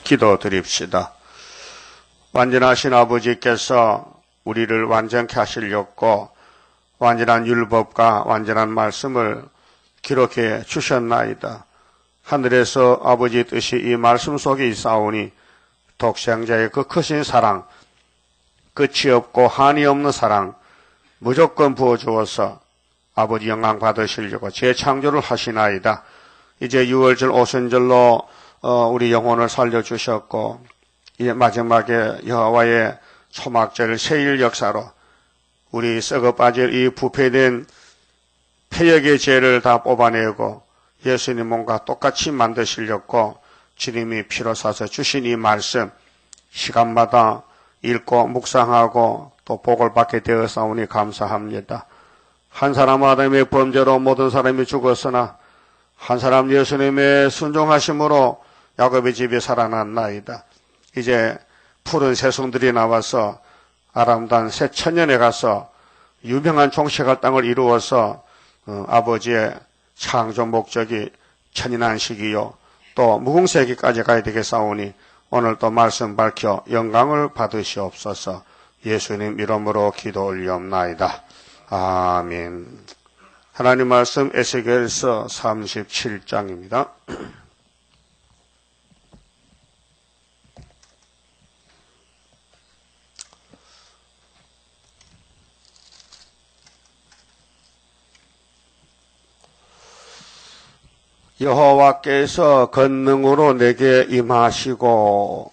기도드립시다. 완전하신 아버지께서 우리를 완전케 하시려고 완전한 율법과 완전한 말씀을 기록해 주셨나이다. 하늘에서 아버지 뜻이 이 말씀 속에 있사오니 독생자의 그 크신 사랑, 끝이 없고 한이 없는 사랑 무조건 부어주어서 아버지 영광 받으시려고 재창조를 하시나이다. 이제 6월절 오순절로 우리 영혼을 살려주셨고 이제 마지막에 여호와의 초막절 세일 역사로 우리 썩어 빠질 이 부패된 폐역의 죄를 다 뽑아내고 예수님 몸과 똑같이 만드시려고 주님이 피로 사서 주신 이 말씀 시간마다 읽고 묵상하고 또 복을 받게 되었사오니 감사합니다. 한 사람 아담의 범죄로 모든 사람이 죽었으나 한 사람 예수님의 순종하심으로 야곱의 집이 살아났나이다. 이제 푸른 새송들이 나와서 아름다운 새 천년에 가서 유명한 종식할 땅을 이루어서 아버지의 창조 목적이 천인안식이요 또 무궁세기까지 가야 되겠사오니 오늘 또 말씀 밝혀 영광을 받으시옵소서. 예수님 이름으로 기도 올리옵나이다. 아멘. 하나님 말씀 에스겔서 37장입니다. 여호와께서 권능으로 내게 임하시고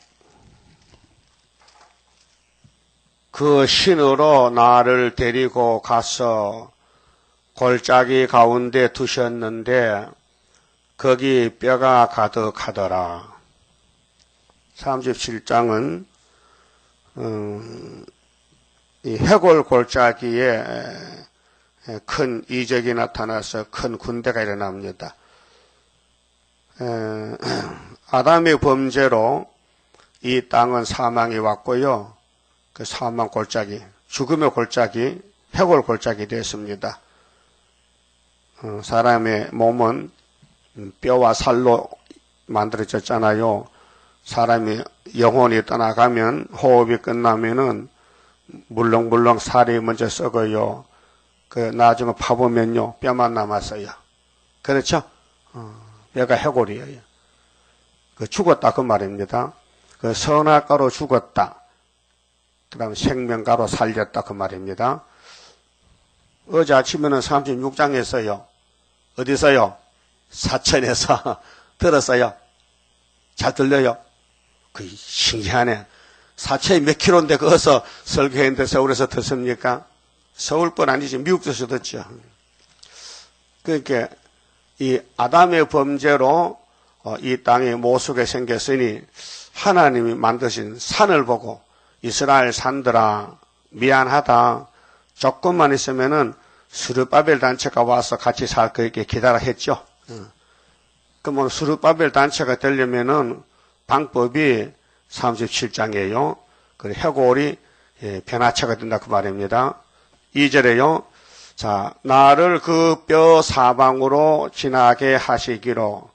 그 신으로 나를 데리고 가서 골짜기 가운데 두셨는데 거기 뼈가 가득하더라. 37장은 이 해골 골짜기에 큰 이적이 나타나서 큰 군대가 일어납니다. 아담의 범죄로 이 땅은 사망이 왔고요. 그 사망 골짜기, 죽음의 골짜기, 해골 골짜기 됐습니다. 사람의 몸은 뼈와 살로 만들어졌잖아요. 사람이 영혼이 떠나가면 호흡이 끝나면은 물렁물렁 살이 먼저 썩어요. 그 나중에 파보면요 뼈만 남았어요. 그렇죠? 뼈가 해골이에요. 그 죽었다 그 말입니다. 그 선악가로 죽었다. 그 다음에 생명가로 살렸다 그 말입니다. 어제 아침에는 36장에서요. 어디서요? 사천에서 들었어요. 잘 들려요? 그 신기하네. 사천이 몇 킬로인데 거기서 설교했는데 서울에서 듣습니까? 서울뿐 아니지 미국에서 듣죠. 그러니까 이 아담의 범죄로 이 땅이 모속에 생겼으니 하나님이 만드신 산을 보고 이스라엘 산들아 미안하다. 조금만 있으면은 스룹바벨 단체가 와서 같이 살 거게 기다려 했죠. 그러면 스룹바벨 단체가 되려면은 방법이 37장이에요. 그 해골이 변화체가 된다 그 말입니다. 2절에요. 자, 나를 그 뼈 사방으로 지나게 하시기로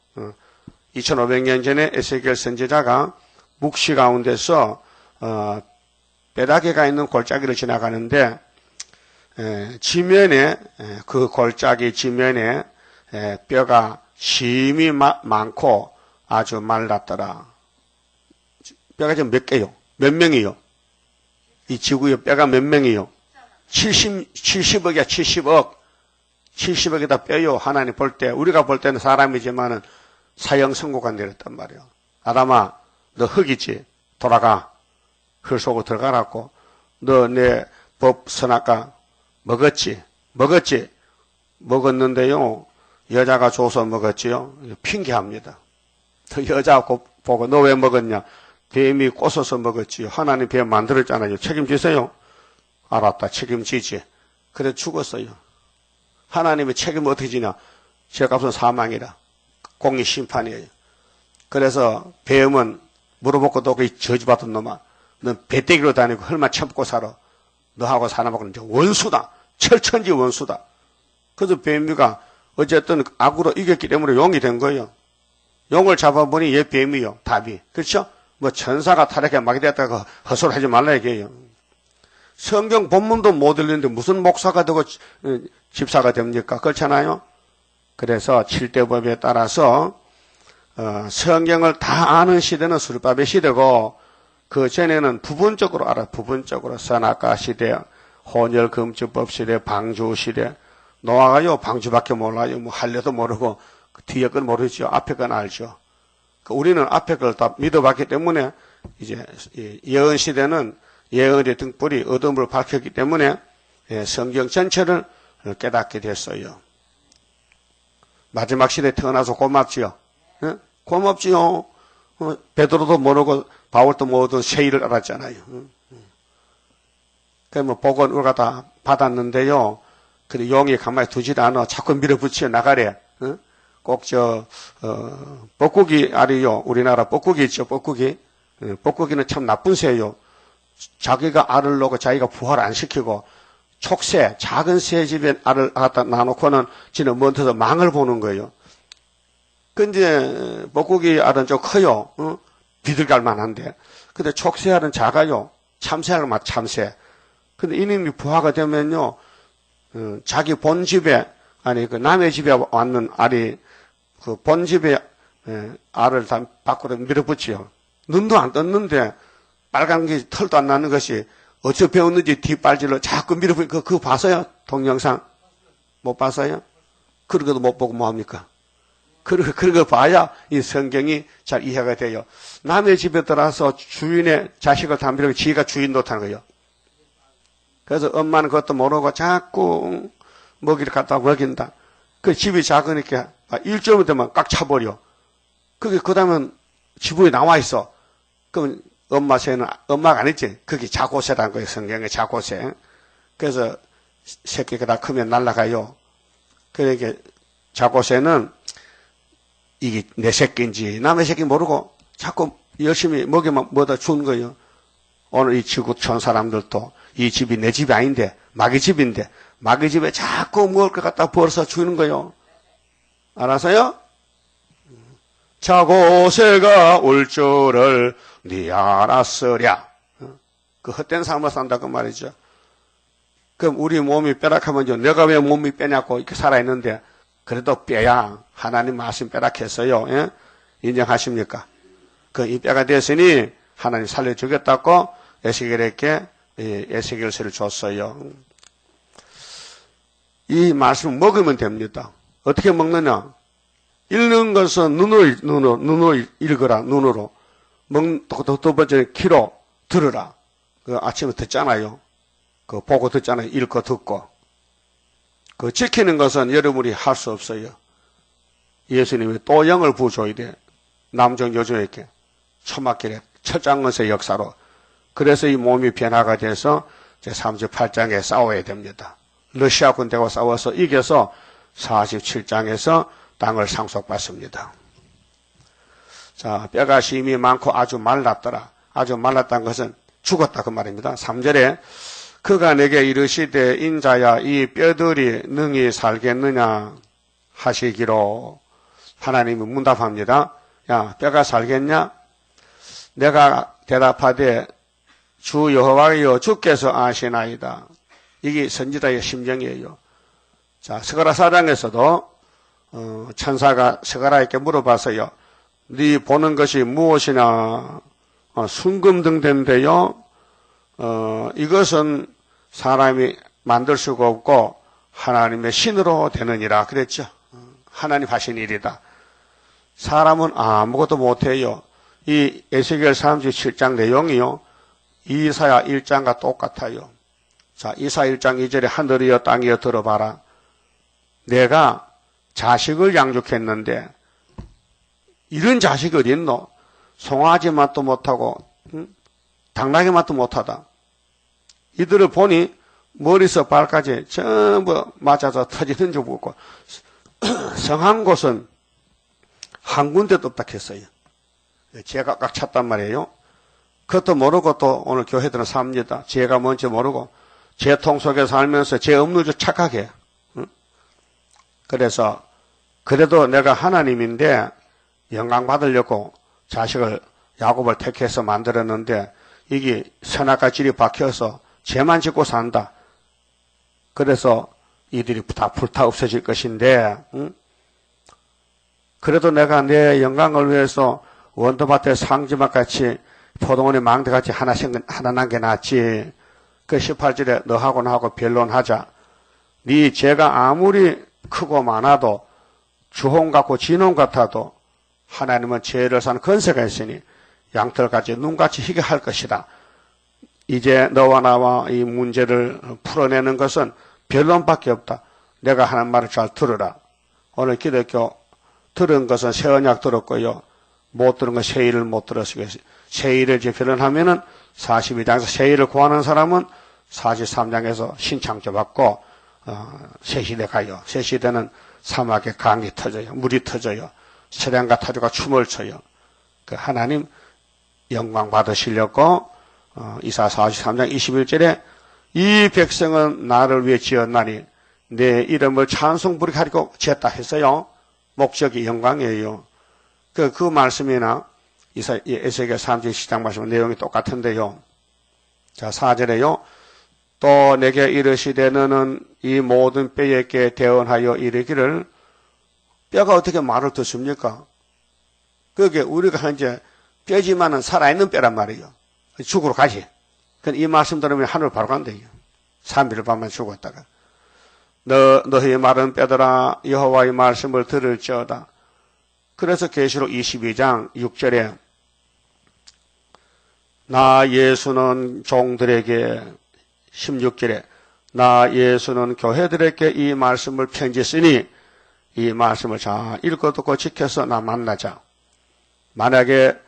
2500년 전에 에스겔 선지자가 묵시 가운데서 뼈다귀가 있는 골짜기를 지나가는데 지면에 그 골짜기 지면에 뼈가 심이 많고 아주 말랐더라. 뼈가 지금 몇 개요? 몇 명이요? 이 지구에 뼈가 몇 명이요? 70억이야 70억. 70억에다 뼈요. 하나님 볼 때 우리가 볼 때는 사람이지만은 사형 선고가 내렸단 말이에요. 아담아 너 흙이지? 돌아가. 흙 속으로 들어가라고. 너 내 법 선악과 먹었지? 먹었는데요. 여자가 줘서 먹었지요. 핑계합니다. 그 여자 보고 너 왜 먹었냐? 뱀이 꼬셔서 먹었지요. 하나님 뱀 만들었잖아요. 책임지세요. 알았다. 책임지지. 그래 죽었어요. 하나님의 책임을 어떻게 지냐? 죄값은 사망이라. 공의 심판이에요. 그래서 뱀은 물어보고 또 그 저주받은 놈아. 넌 배때기로 다니고 헐만 쳐먹고 살아. 너하고 사람하고는 원수다. 철천지 원수다. 그래서 뱀이가 어쨌든 악으로 이겼기 때문에 용이 된 거예요. 용을 잡아보니 얘 뱀이요. 답이. 그렇죠? 뭐 천사가 타락해 마귀 되었다고 헛소리 하지 말라 얘기해요. 성경 본문도 못 읽는데 무슨 목사가 되고 집사가 됩니까? 그렇잖아요. 그래서 7대 법에 따라서 성경을 다 아는 시대는 수르바벨 시대고 그 전에는 부분적으로 알아. 부분적으로 선악과 시대, 혼혈금주법 시대, 방주 시대. 노아가요 방주밖에 몰라요. 뭐 할례도 모르고 뒤에 건 모르죠. 앞에 건 알죠. 우리는 앞에 걸 다 믿어봤기 때문에 이제 예언 시대는 예언의 등불이 어둠을 밝혔기 때문에 성경 전체를 깨닫게 됐어요. 마지막 시대에 태어나서 고맙지요. 예? 고맙지요. 베드로도 모르고 바울도 모르고 세일을 알았잖아요. 그래 뭐 복은 우리가 다 받았는데요. 근데 용이 가만히 두질 않아. 자꾸 밀어붙여 나가래. 꼭 뻐꾸기 알이요. 우리나라 뻐꾸기 있죠. 뻐꾸기. 뻐꾸기는 참 나쁜 새요. 자기가 알을 놓고 자기가 부화를 안 시키고 촉새, 작은 새 집에 알을 갖다 놔놓고는 지는 먼저서 망을 보는 거예요. 근데 뻐꾸기 알은 좀 커요. 비둘갈 만한데. 근데 촉새 알은 작아요. 참새 알은 참새. 근데 이놈이 부화가 되면요. 자기 본집에 아니 그 남의 집에 왔는 알이 그 본집에 알을 다 밖으로 밀어붙이요. 눈도 안 떴는데 빨간 게 털도 안 나는 것이 어찌 배웠는지 뒷발질로 자꾸 밀어붙이고 그거 봤어요? 동영상 못 봤어요? 그런 것도 못 보고 뭐합니까? 그런 거 봐야 이 성경이 잘 이해가 돼요. 남의 집에 들어와서 주인의 자식을 다 밀고 지가 주인 노릇하는 거예요. 그래서 엄마는 그것도 모르고 자꾸 먹이를 갖다 먹인다. 그 집이 작으니까 일주일 되면 꽉 차버려. 그 다음에 지붕에 나와 있어. 그럼 엄마 새는 엄마가 아니지. 그게 자고새라는 거예요. 성경의 자고새. 그래서 새끼가 다 크면 날아가요. 그러니까 자고새는 이게 내 새끼인지 남의 새끼 모르고 자꾸 열심히 먹이만 뭐다 준 거예요. 오늘 이 지구촌 사람들도 이 집이 내 집이 아닌데 마귀 집인데 마귀 집에 자꾸 먹을 것 갖다 벌어서 주는 거예요. 알아서요? 자고새가 올 줄을 네 알았으랴. 그 헛된 삶을 산다고 말이죠. 그럼 우리 몸이 빼락하면요. 내가 왜 몸이 빼냐고 이렇게 살아있는데 그래도 뼈야 하나님 말씀 빼락했어요. 예? 인정하십니까? 그 이 뼈가 됐으니 하나님 살려주겠다고 에스겔에게 에스겔서를 줬어요. 이 말씀을 먹으면 됩니다. 어떻게 먹느냐? 읽는 것은 눈으로 읽어라, 눈으로. 두 번째는 귀로 들으라. 그 아침에 듣잖아요. 그 보고 듣잖아요. 읽고 듣고. 그 지키는 것은 여러분이 할 수 없어요. 예수님이 또 영을 부어줘야 돼. 남정 여주에게. 초막길에 철장건세 역사로. 그래서 이 몸이 변화가 돼서 제 38장에 싸워야 됩니다. 러시아 군대와 싸워서 이겨서 47장에서 땅을 상속받습니다. 자, 뼈가 심이 많고 아주 말랐더라. 아주 말랐다는 것은 죽었다 그 말입니다. 3절에 그가 내게 이르시되 인자야 이 뼈들이 능히 살겠느냐 하시기로 하나님은 문답합니다. 야, 뼈가 살겠냐? 내가 대답하되 주 여호와여 주께서 아시나이다. 이게 선지자의 심정이에요. 자, 스가랴 4장에서도 천사가 스가랴에게 물어봤어요. 네 보는 것이 무엇이냐? 순금등 된데요. 이것은 사람이 만들 수가 없고 하나님의 신으로 되느니라 그랬죠. 하나님 하신 일이다. 사람은 아무것도 못해요. 이 에스겔 37장 내용이요. 이사야 1장과 똑같아요. 자, 이사야 1장 2절에 하늘이여 땅이여 들어봐라. 내가 자식을 양육했는데 이런 자식이 어디 있노? 송아지 맛도 못하고 당나귀 맛도 못하다. 이들을 보니 머리서 발까지 전부 맞아서 터지는 줄 보고 성한 곳은 한 군데도 없다 했어요. 제가 꽉 찼단 말이에요. 그것도 모르고 또 오늘 교회들은 삽니다. 제가 뭔지 모르고 제 통 속에 살면서 제 없는 줄 착각해. 그래서 그래도 내가 하나님인데 영광 받으려고 자식을 야곱을 택해서 만들었는데 이게 선악과 질이 박혀서 죄만 짓고 산다. 그래서 이들이 다 불타 없어질 것인데, 그래도 내가 내 영광을 위해서 원더밭에 상지막 같이 포도원의 망대 같이 하나 난 게 낫지. 그 18절에 너하고 나하고 변론하자. 네 죄가 아무리 크고 많아도 주홍 같고 진홍 같아도 하나님은 죄를 사는 권세가 있으니 양털같이 눈같이 희게 할 것이다. 이제 너와 나와 이 문제를 풀어내는 것은 변론밖에 없다. 내가 하는 말을 잘 들으라. 오늘 기독교 들은 것은 새 언약 들었고요. 못 들은 건 새 일을 못 들었어요. 새 일을 이제 변론하면은 42장에서 새 일을 구하는 사람은 43장에서 신창조 받고 새 시대 가요. 새 시대는 사막에 강이 터져요. 물이 터져요. 세량과 타조가 춤을 춰요. 그 하나님 영광 받으시려고 이사 43장 21절에 이 백성은 나를 위해 지었나니 내 이름을 찬송 부르게 하려고 지었다 했어요. 목적이 영광이에요. 그 말씀이나 에스겔 37장 말씀 내용이 똑같은데요. 자, 4절에요. 또 내게 이르시되 너는 이 모든 뼈에게 대언하여 이르기를 뼈가 어떻게 말을 듣습니까? 그게 우리가 이제 뼈지만은 살아있는 뼈란 말이에요. 죽으러 가지. 이 말씀 들으면 하늘 바로 간대요. 3일 밤만 죽었다가. 너희 마른 뼈들아 여호와의 말씀을 들을지어다. 그래서 계시록 22장 6절에 나 예수는 종들에게 16절에 나 예수는 교회들에게 이 말씀을 편지 쓰니 이 말씀을 잘 읽고 듣고 지켜서 나 만나자. 만약에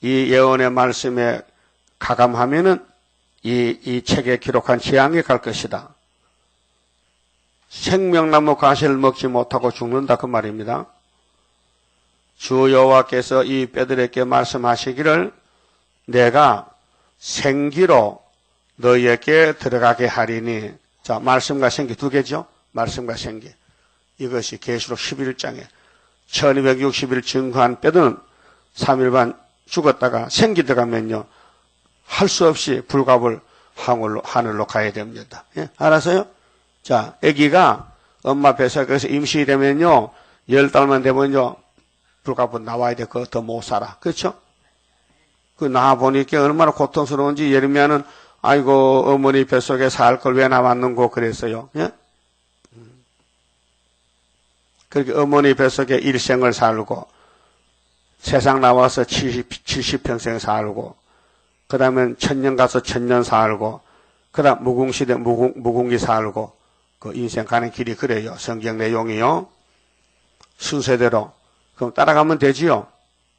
이 예언의 말씀에 가감하면은 이 책에 기록한 재앙이 갈 것이다. 생명나무 가시를 먹지 못하고 죽는다 그 말입니다. 주 여호와께서 이 뼈들에게 말씀하시기를 내가 생기로 너희에게 들어가게 하리니. 자, 말씀과 생기 두 개죠. 말씀과 생기. 이것이 계시록 11장에 1260일 증거한 뼈들은 3일 반 죽었다가 생기 들어가면요 할 수 없이 불갑을 하늘로 가야 됩니다. 예? 알았어요? 자, 아기가 엄마 뱃속에서 임시되면요 10달만 되면요 불갑은 나와야 돼. 그거 더 못 살아. 그렇죠? 그 나와보니까 얼마나 고통스러운지. 예레미야는 아이고 어머니 뱃속에 살 걸 왜 나왔는고 그랬어요. 예? 그렇게 어머니 뱃속에 일생을 살고 세상 나와서 70평생 살고 그 다음에 1000년 가서 1000년 살고 그 다음 무궁시대 무궁기 살고 그 인생 가는 길이 그래요. 성경 내용이요. 순서대로. 그럼 따라가면 되지요.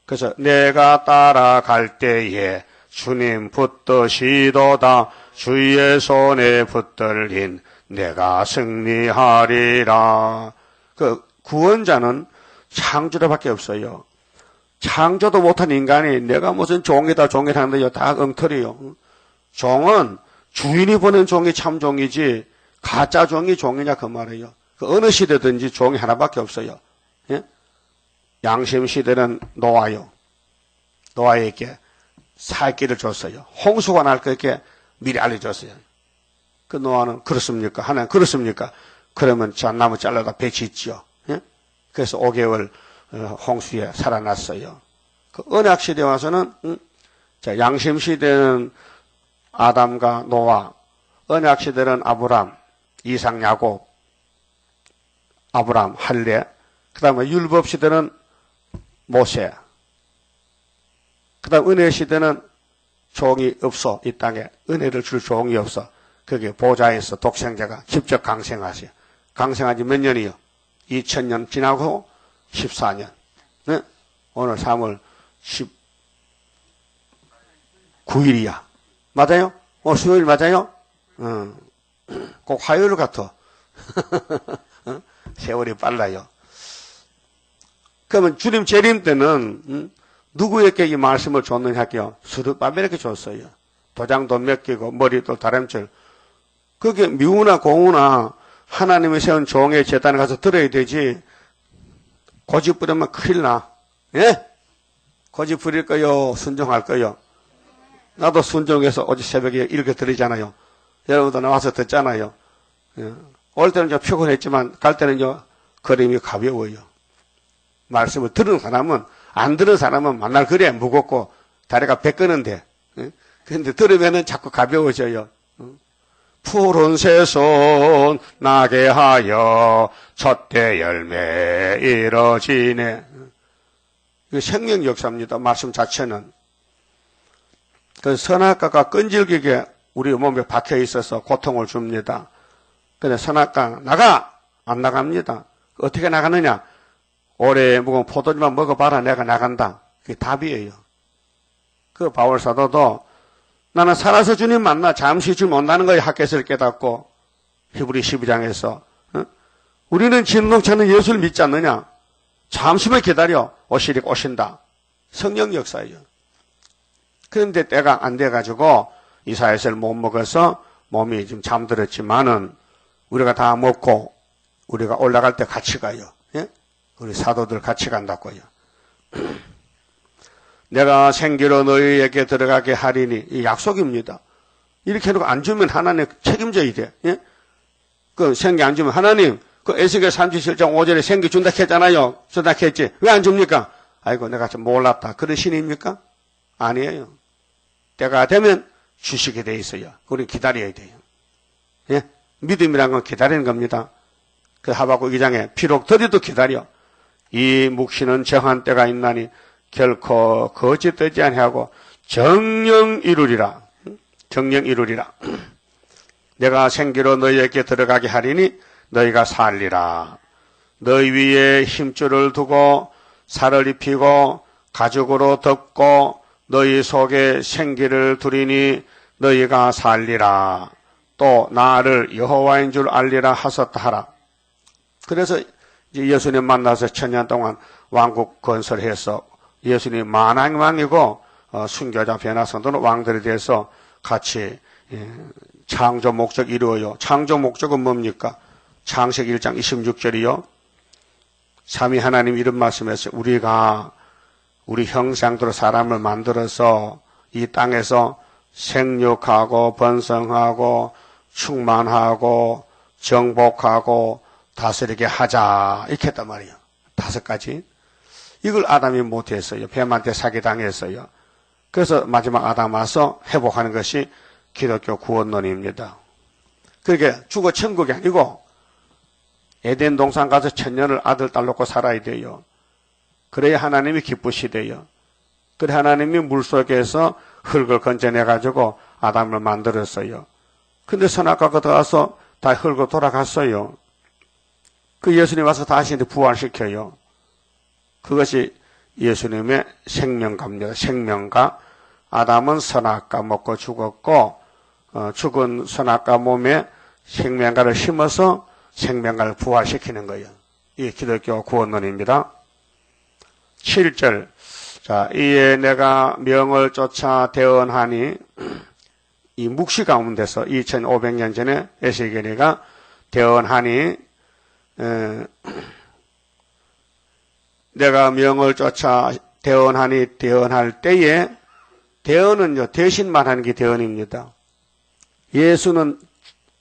그래서 내가 따라갈 때에 주님 붙드시도다 주의 손에 붙들린 내가 승리하리라. 그 구원자는 창조자밖에 없어요. 창조도 못한 인간이 내가 무슨 종이다 하는데요. 다 엉터리요. 종은 주인이 보낸 종이 참 종이지 가짜 종이 종이냐 그 말이에요. 그 어느 시대든지 종이 하나밖에 없어요. 예? 양심 시대는 노아요. 노아에게 살 길을 줬어요. 홍수가 날 거게 미리 알려줬어요. 그 노아는 그렇습니까? 하나님 그렇습니까? 그러면 잣나무 잘라다 배 짓지요. 예? 그래서 5개월 홍수에 살아났어요. 그 언약 시대 와서는 자, 양심 시대는 아담과 노아, 언약 시대는 아브람, 이삭, 야곱, 아브람, 할례, 그 다음에 율법 시대는 모세, 그 다음 은혜 시대는 종이 없어. 이 땅에 은혜를 줄 종이 없어. 그게 보좌에서 독생자가 직접 강생하세요. 강생한 지 몇 년이요? 2000년 지나고 14년. 네? 오늘 3월 19일이야. 맞아요? 수요일 맞아요? 꼭 화요일 같아. 세월이 빨라요. 그러면 주님 재림 때는 누구에게 이 말씀을 줬느냐 할게요. 스룹바벨에게 줬어요. 도장도 몇 개고 머리도 다람쥐. 그게 미우나 공우나 하나님이 세운 종의 제단에 가서 들어야 되지. 고집 부리면 큰일 나. 예? 고집 부릴 거요? 순종할 거요? 나도 순종해서 어제 새벽에 이렇게 드리잖아요. 여러분도 나와서 듣잖아요. 예. 올 때는 좀 피곤했지만 갈 때는 걸음이 가벼워요. 말씀을 들은 사람은, 안 들은 사람은 만날 거리에 무겁고 다리가 베끄는데, 그런데 들으면은 자꾸 가벼워져요. 푸른 새손 나게 하여 첫대 열매 이뤄지네. 이거 생명 역사입니다. 말씀 자체는. 그 선악과가 끈질기게 우리 몸에 박혀 있어서 고통을 줍니다. 근데 선악과 나가! 안 나갑니다. 어떻게 나가느냐? 오래 묵은 포도주만 먹어봐라. 내가 나간다. 그게 답이에요. 그 바울 사도도 나는 살아서 주님 만나 잠시 주님 온다는 거에 학개서를 깨닫고 히브리 12장에서 우리는 진동차는 예수를 믿지 않느냐? 잠시만 기다려. 오시리 오신다. 성령 역사예요. 그런데 때가 안 돼가지고 이사야서를 못 먹어서 몸이 좀 잠들었지만은 우리가 다 먹고 우리가 올라갈 때 같이 가요. 예? 우리 사도들 같이 간다고요. 내가 생기로 너희에게 들어가게 하리니 이 약속입니다. 이렇게 해놓고 안 주면 하나님 책임져야 돼. 예? 그 생기 안 주면 하나님 그 에스겔 37장 5절에 생기 준다 했잖아요. 준다 했지. 왜 안 줍니까? 아이고 내가 좀 몰랐다. 그런 신입니까? 아니에요. 때가 되면 주시게 돼 있어요. 우리 기다려야 돼요. 예? 믿음이란 건 기다리는 겁니다. 그 하박국 2장에 비록 더디도 기다려. 이 묵시는 정한 때가 있나니 결코 거짓되지 아니하고 정령 이루리라. 정령 이루리라. 내가 생기로 너희에게 들어가게 하리니 너희가 살리라. 너희 위에 힘줄을 두고 살을 입히고 가죽으로 덮고 너희 속에 생기를 두리니 너희가 살리라. 또 나를 여호와인 줄 알리라 하셨다 하라. 그래서 예수님 만나서 천년 동안 왕국 건설해서 예수님 만왕왕이고 순교자 변화선도는 왕들에 대해서 같이 창조 목적 이루어요. 창조 목적은 뭡니까? 창세기 1장 26절이요. 삼위 하나님 이런 말씀에서 우리가 우리 형상대로 사람을 만들어서 이 땅에서 생육하고 번성하고 충만하고 정복하고 다스리게 하자 이렇게 했단 말이에요. 5가지. 이걸 아담이 못했어요. 뱀한테 사기당했어요. 그래서 마지막 아담 와서 회복하는 것이 기독교 구원론입니다. 그러니까 죽어 천국이 아니고 에덴 동산 가서 천년을 아들 딸 놓고 살아야 돼요. 그래야 하나님이 기쁘시대요. 그래 하나님이 물속에서 흙을 건져내가지고 아담을 만들었어요. 근데 선악과가 들어가서 다 흙으로 돌아갔어요. 그 예수님 와서 다시 부활시켜요. 그것이 예수님의 생명가입니다. 생명가. 아담은 선악과 먹고 죽었고 죽은 선악과 몸에 생명가를 심어서 생명가를 부활시키는 거예요. 이게 기독교 구원론입니다. 7절. 자, 이에 내가 명을 쫓아 대언하니 이 묵시 가운데서 2500년 전에 에스겔이가 대언하니 내가 명을 쫓아 대언하니 대언할 때에 대언은요 대신 말하는 게 대언입니다.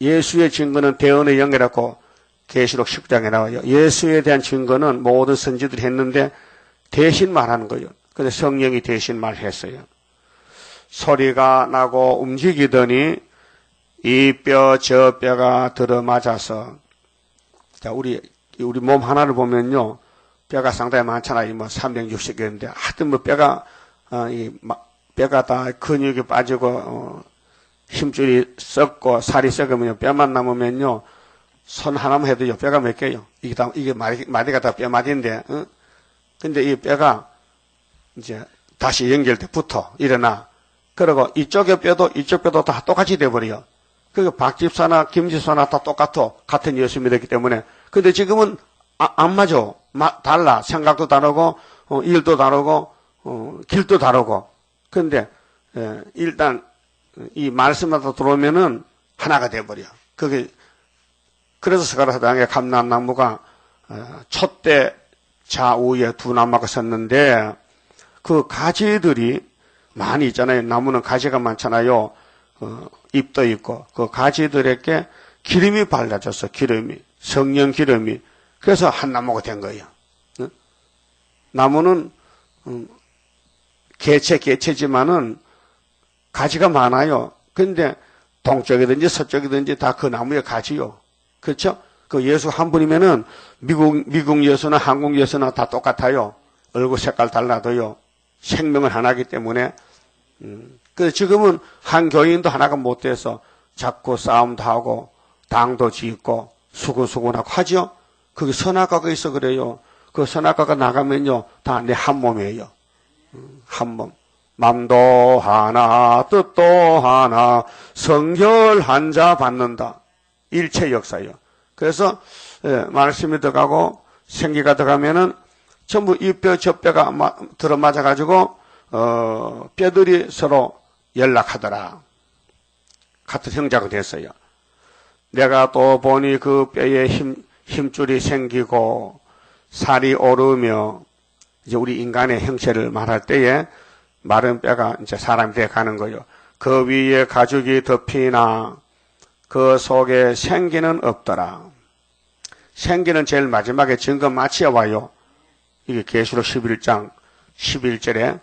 예수의 증거는 대언의 영이라고 계시록 19장에 나와요. 예수에 대한 증거는 모든 선지들이 했는데 대신 말하는 거예요. 그래서 성령이 대신 말했어요. 소리가 나고 움직이더니 이 뼈 저 뼈가 들어맞아서 자 우리 몸 하나를 보면요 뼈가 상당히 많잖아요. 뭐 360개인데 하여튼 뭐 뼈가 뼈가 다 근육이 빠지고 힘줄이 썩고 살이 썩으면요 뼈만 남으면요 손 하나만 해도요 뼈가 몇 개요. 이게 마디가 다 뼈마디인데 근데 이 뼈가 이제 다시 연결돼 붙어 일어나. 그리고 이쪽의 뼈도 이쪽 뼈도 다 똑같이 돼버려요. 그러니까 박집사나 김집사나 다 똑같아. 같은 예수 믿었기 때문에. 근데 지금은 안 맞아. 달라. 생각도 다르고 일도 다르고 길도 다르고. 그런데 일단 이 말씀마다 들어오면은 하나가 돼버려. 그게 그래서 스가랴서당에 감람나무가 촛대 좌우에 두 나무가 섰는데 그 가지들이 많이 있잖아요. 나무는 가지가 많잖아요. 잎도 있고 그 가지들에게 기름이 발라졌어. 기름이 성령 기름이. 그래서 한 나무가 된 거예요. 나무는 개체지만은 가지가 많아요. 근데 동쪽이든지 서쪽이든지 다 그 나무의 가지요. 그렇죠? 그 예수 한 분이면은 미국 예수나 한국 예수나 다 똑같아요. 얼굴 색깔 달라도요. 생명은 하나이기 때문에. 그래서 지금은 한 교인도 하나가 못 돼서 자꾸 싸움도 하고 당도 짓고 수군수군하고 하죠. 그게 선악과가 있어 그래요. 그 선악과가 나가면요. 다 내 한 몸이에요. 한 몸. 맘도 하나, 뜻도 하나, 성혈 한 자 받는다. 일체 역사예요. 그래서 말씀이 들어가고 생기가 들어가면은 전부 이 뼈 저 뼈가 들어맞아 가지고 뼈들이 서로 연락하더라. 같은 형제가 됐어요. 내가 또 보니 그 뼈에 힘줄이 생기고 살이 오르며 이제 우리 인간의 형체를 말할 때에 마른 뼈가 이제 사람이 돼 가는 거예요. 그 위에 가죽이 덮이나 그 속에 생기는 없더라. 생기는 제일 마지막에 증거 마치어 와요. 이게 계시록 11장 11절에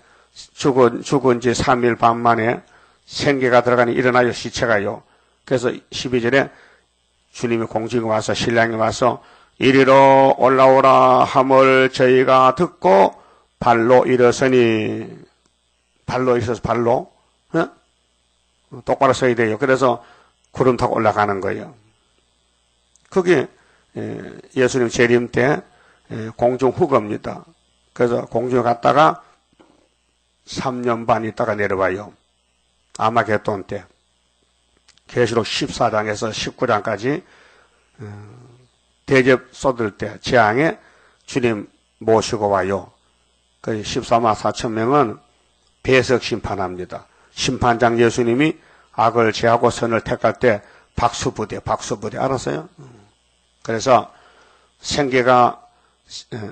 죽은 지 3일 반 만에 생기가 들어가니 일어나요. 시체가요. 그래서 12절에 주님이 공중에 와서 신랑이 와서 이리로 올라오라 함을 저희가 듣고 발로 일어서니 발로 있어서 발로 똑바로 서야 돼요. 그래서 구름 타고 올라가는 거예요. 그게 예수님 재림 때 공중 후거입니다. 그래서 공중에 갔다가 3년 반 있다가 내려와요. 아마겟돈 때. 계시록 14장에서 19장까지 대접 쏟을 때 재앙에 주님 모시고 와요. 그 14만 4천 명은 배석 심판합니다. 심판장 예수님이 악을 제하고 선을 택할 때 박수부대 알았어요? 그래서 생기가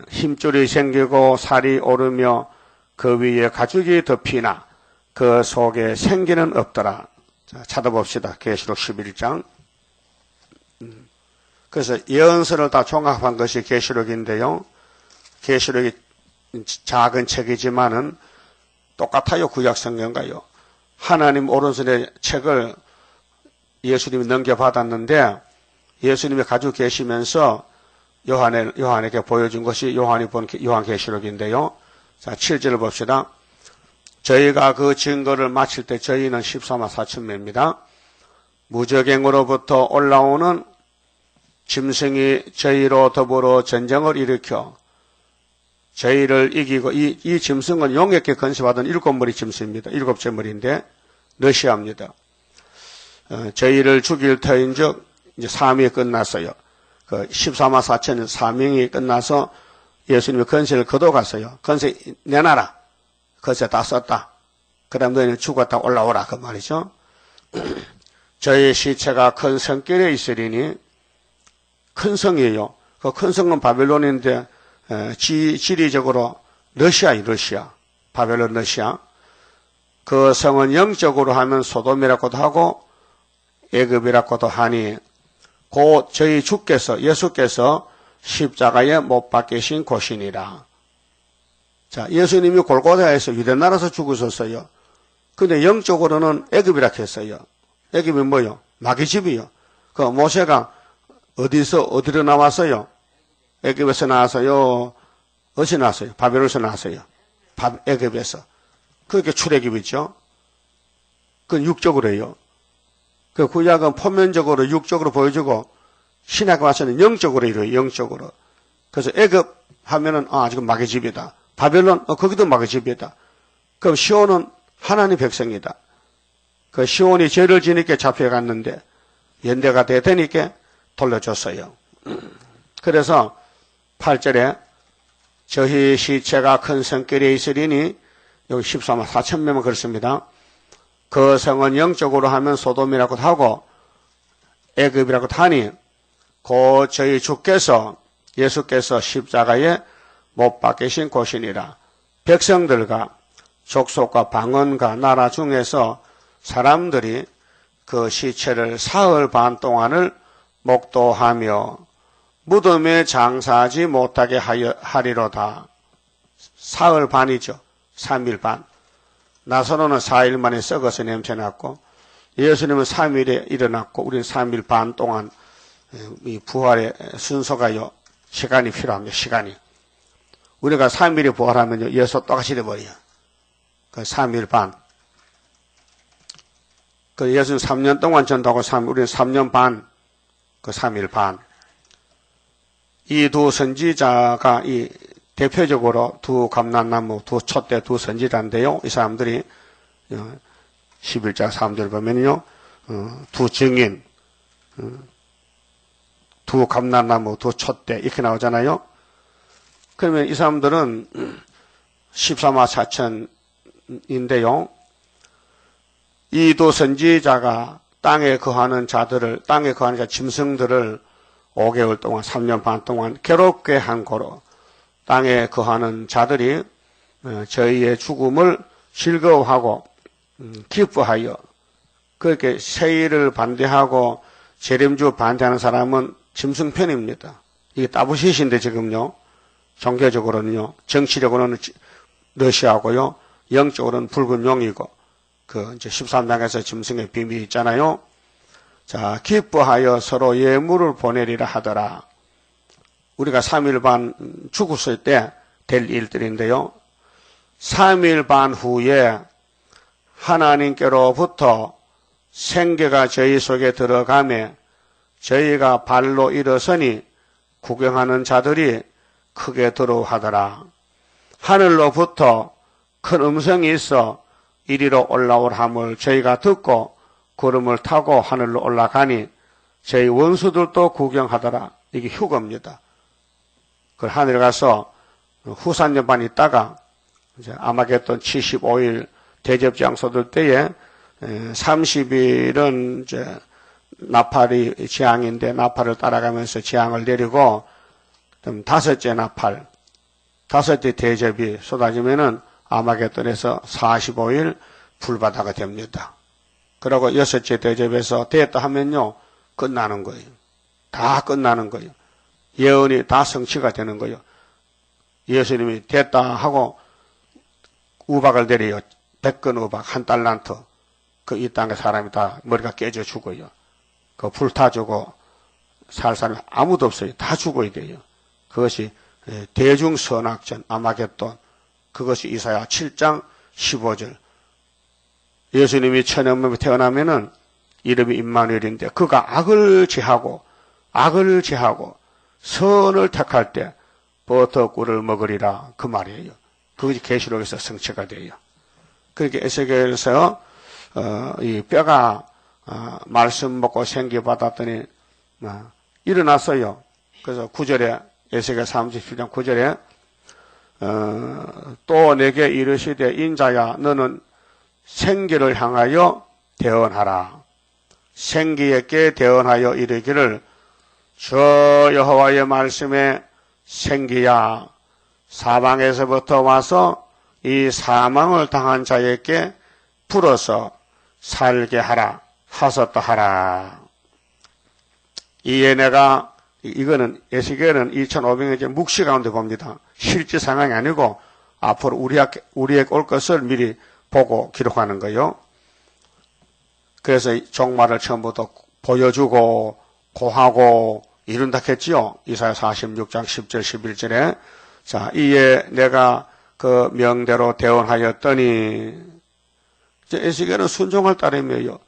힘줄이 생기고 살이 오르며 그 위에 가죽이 덮이나 그 속에 생기는 없더라. 자, 찾아봅시다. 계시록 11장. 그래서 예언서를 다 종합한 것이 계시록인데요. 계시록이 작은 책이지만은 똑같아요. 구약 성경과요. 하나님 오른손에 책을 예수님이 넘겨받았는데 예수님이 가지고 계시면서 요한에게 보여준 것이 요한이 본 요한계시록인데요. 자, 7절을 봅시다. 저희가 그 증거를 마칠 때 저희는 14만 4천 명입니다. 무적행으로부터 올라오는 짐승이 저희로 더불어 전쟁을 일으켜 저희를 이기고 이 짐승은 용에게 건세받은 7머리 짐승입니다. 7째 머리인데 러시아입니다. 저희를 죽일 터인즉 이제 사명이 끝났어요. 그 14만 4천 사명이 끝나서 예수님의 건세를 거둬갔어요. 건세 내놔라. 건세 다 썼다. 그 다음 너희는 죽었다 올라오라. 그 말이죠. 저희 시체가 큰 성길에 있으리니 큰 성이에요. 그 큰 성은 바벨론인데 지리적으로 러시아예요. 러시아. 바벨론 러시아. 그 성은 영적으로 하면 소돔이라고도 하고 애굽이라고도 하니 곧 저희 주께서 예수께서 십자가에 못 박히신 곳이니라. 자, 예수님이 골고다에서 유대나라에서 죽으셨어요. 근데 영적으로는 애굽이라 했어요. 애굽이 뭐요? 마귀집이요. 그 모세가 어디로 나왔어요? 애굽에서 나왔어요. 어디서 나왔어요? 바벨론에서 나왔어요. 애굽에서. 그렇게 출애굽이죠. 그건 육적으로 해요. 그 구약은 표면적으로 육적으로 보여주고 신약에 와서는 영적으로 이래요. 영적으로. 그래서 애굽 하면은 지금 마귀집이다. 바벨론 거기도 마귀집이다. 그럼 시온은 하나님 백성이다. 그 시온이 죄를 지니까 잡혀갔는데 연대가 되니까 돌려줬어요. 그래서 8절에 저희 시체가 큰 성길에 있으리니 여기 14만 4천 명은 그렇습니다. 그 성은 영적으로 하면 소돔이라고도 하고 애굽이라고도 하니 곧 저희 주께서 예수께서 십자가에 못 박히신 곳이니라. 백성들과 족속과 방언과 나라 중에서 사람들이 그 시체를 사흘 반 동안을 목도하며 무덤에 장사하지 못하게 하리로다. 사흘 반이죠. 3일 반. 나사로는 4일 만에 썩어서 냄새났고 예수님은 3일에 일어났고 우리는 3일 반 동안 이 부활의 순서가요. 시간이 필요합니다. 시간이. 우리가 3일에 부활하면요. 예수 똑같이 돼버려요. 그 3일 반. 그 예수는 3년 동안 전도하고 우리는 3년 반. 그 3일 반. 이 두 선지자가 이 대표적으로 두 감람나무, 두 촛대, 두 선지자인데요. 이 사람들이 11장 3절 보면요. 두 증인, 두 감람나무, 두 촛대 이렇게 나오잖아요. 그러면 이 사람들은 14만 4천인데요. 이 두 선지자가 땅에 거하는 자들을, 땅에 거하는 자 짐승들을 5개월 동안, 3년 반 동안 괴롭게 한 고로 땅에 거하는 자들이 저희의 죽음을 즐거워하고 기뻐하여 그렇게 세일을 반대하고 재림주 반대하는 사람은 짐승 편입니다. 이게 따부시신데 지금요. 종교적으로는요. 정치적으로는 러시아고요. 영적으로는 붉은 용이고 그 이제 13장에서 짐승의 비밀이 있잖아요. 자, 기뻐하여 서로 예물을 보내리라 하더라. 우리가 3일 반 죽었을 때 될 일들인데요. 3일 반 후에 하나님께로부터 생계가 저희 속에 들어가며 저희가 발로 일어서니 구경하는 자들이 크게 두려워하더라. 하늘로부터 큰 음성이 있어 이리로 올라오람을 저희가 듣고 구름을 타고 하늘로 올라가니 저희 원수들도 구경하더라. 이게 휴거입니다. 그 하늘에 가서 후산연반 있다가 이제 아마겟돈 75일 대접 장소들 때에 30일은 이제 나팔이 재앙인데 나팔을 따라가면서 재앙을 내리고 좀 다섯째 나팔, 다섯째 대접이 쏟아지면은 아마겟돈에서 45일 불바다가 됩니다. 그리고 여섯째 대접에서 됐다 하면요 끝나는 거예요. 다 끝나는 거예요. 예언이 다 성취가 되는 거예요. 예수님이 됐다 하고 우박을 내려요. 100건 우박, 한 달란트. 그 이 땅의 사람이 다 머리가 깨져 죽어요. 그 불타 죽어 살 사람이 아무도 없어요. 다 죽어야 돼요. 그것이 대중선악전 아마겟돈. 그것이 이사야 7장 15절. 예수님이 천연몸에 태어나면은 이름이 임마누엘인데 그가 악을 제하고 선을 택할 때 버터꿀을 먹으리라 그 말이에요. 그것이 계시록에서 성취가 돼요. 그렇게 에스겔에서 이 뼈가 말씀 먹고 생기 받았더니 일어났어요. 그래서 9절에 에스겔 37장 9절에 또 내게 이르시되 인자야 너는 생기를 향하여 대언하라. 생기에게 대언하여 이르기를 저 여호와의 말씀에 생기야 사방에서부터 와서 이 사망을 당한 자에게 불어서 살게 하라 하셨다 하라. 이에 내가 이거는 에스겔은 2500년째 묵시 가운데 봅니다. 실제 상황이 아니고 앞으로 우리에게 올 것을 미리 보고 기록하는 거예요. 그래서 종말을 처음부터 보여주고 고하고 이룬다 했지요. 이사야 46장 10절 11절에 자 이에 내가 그 명대로 대언하였더니 에스겔은 순종을 따르며요.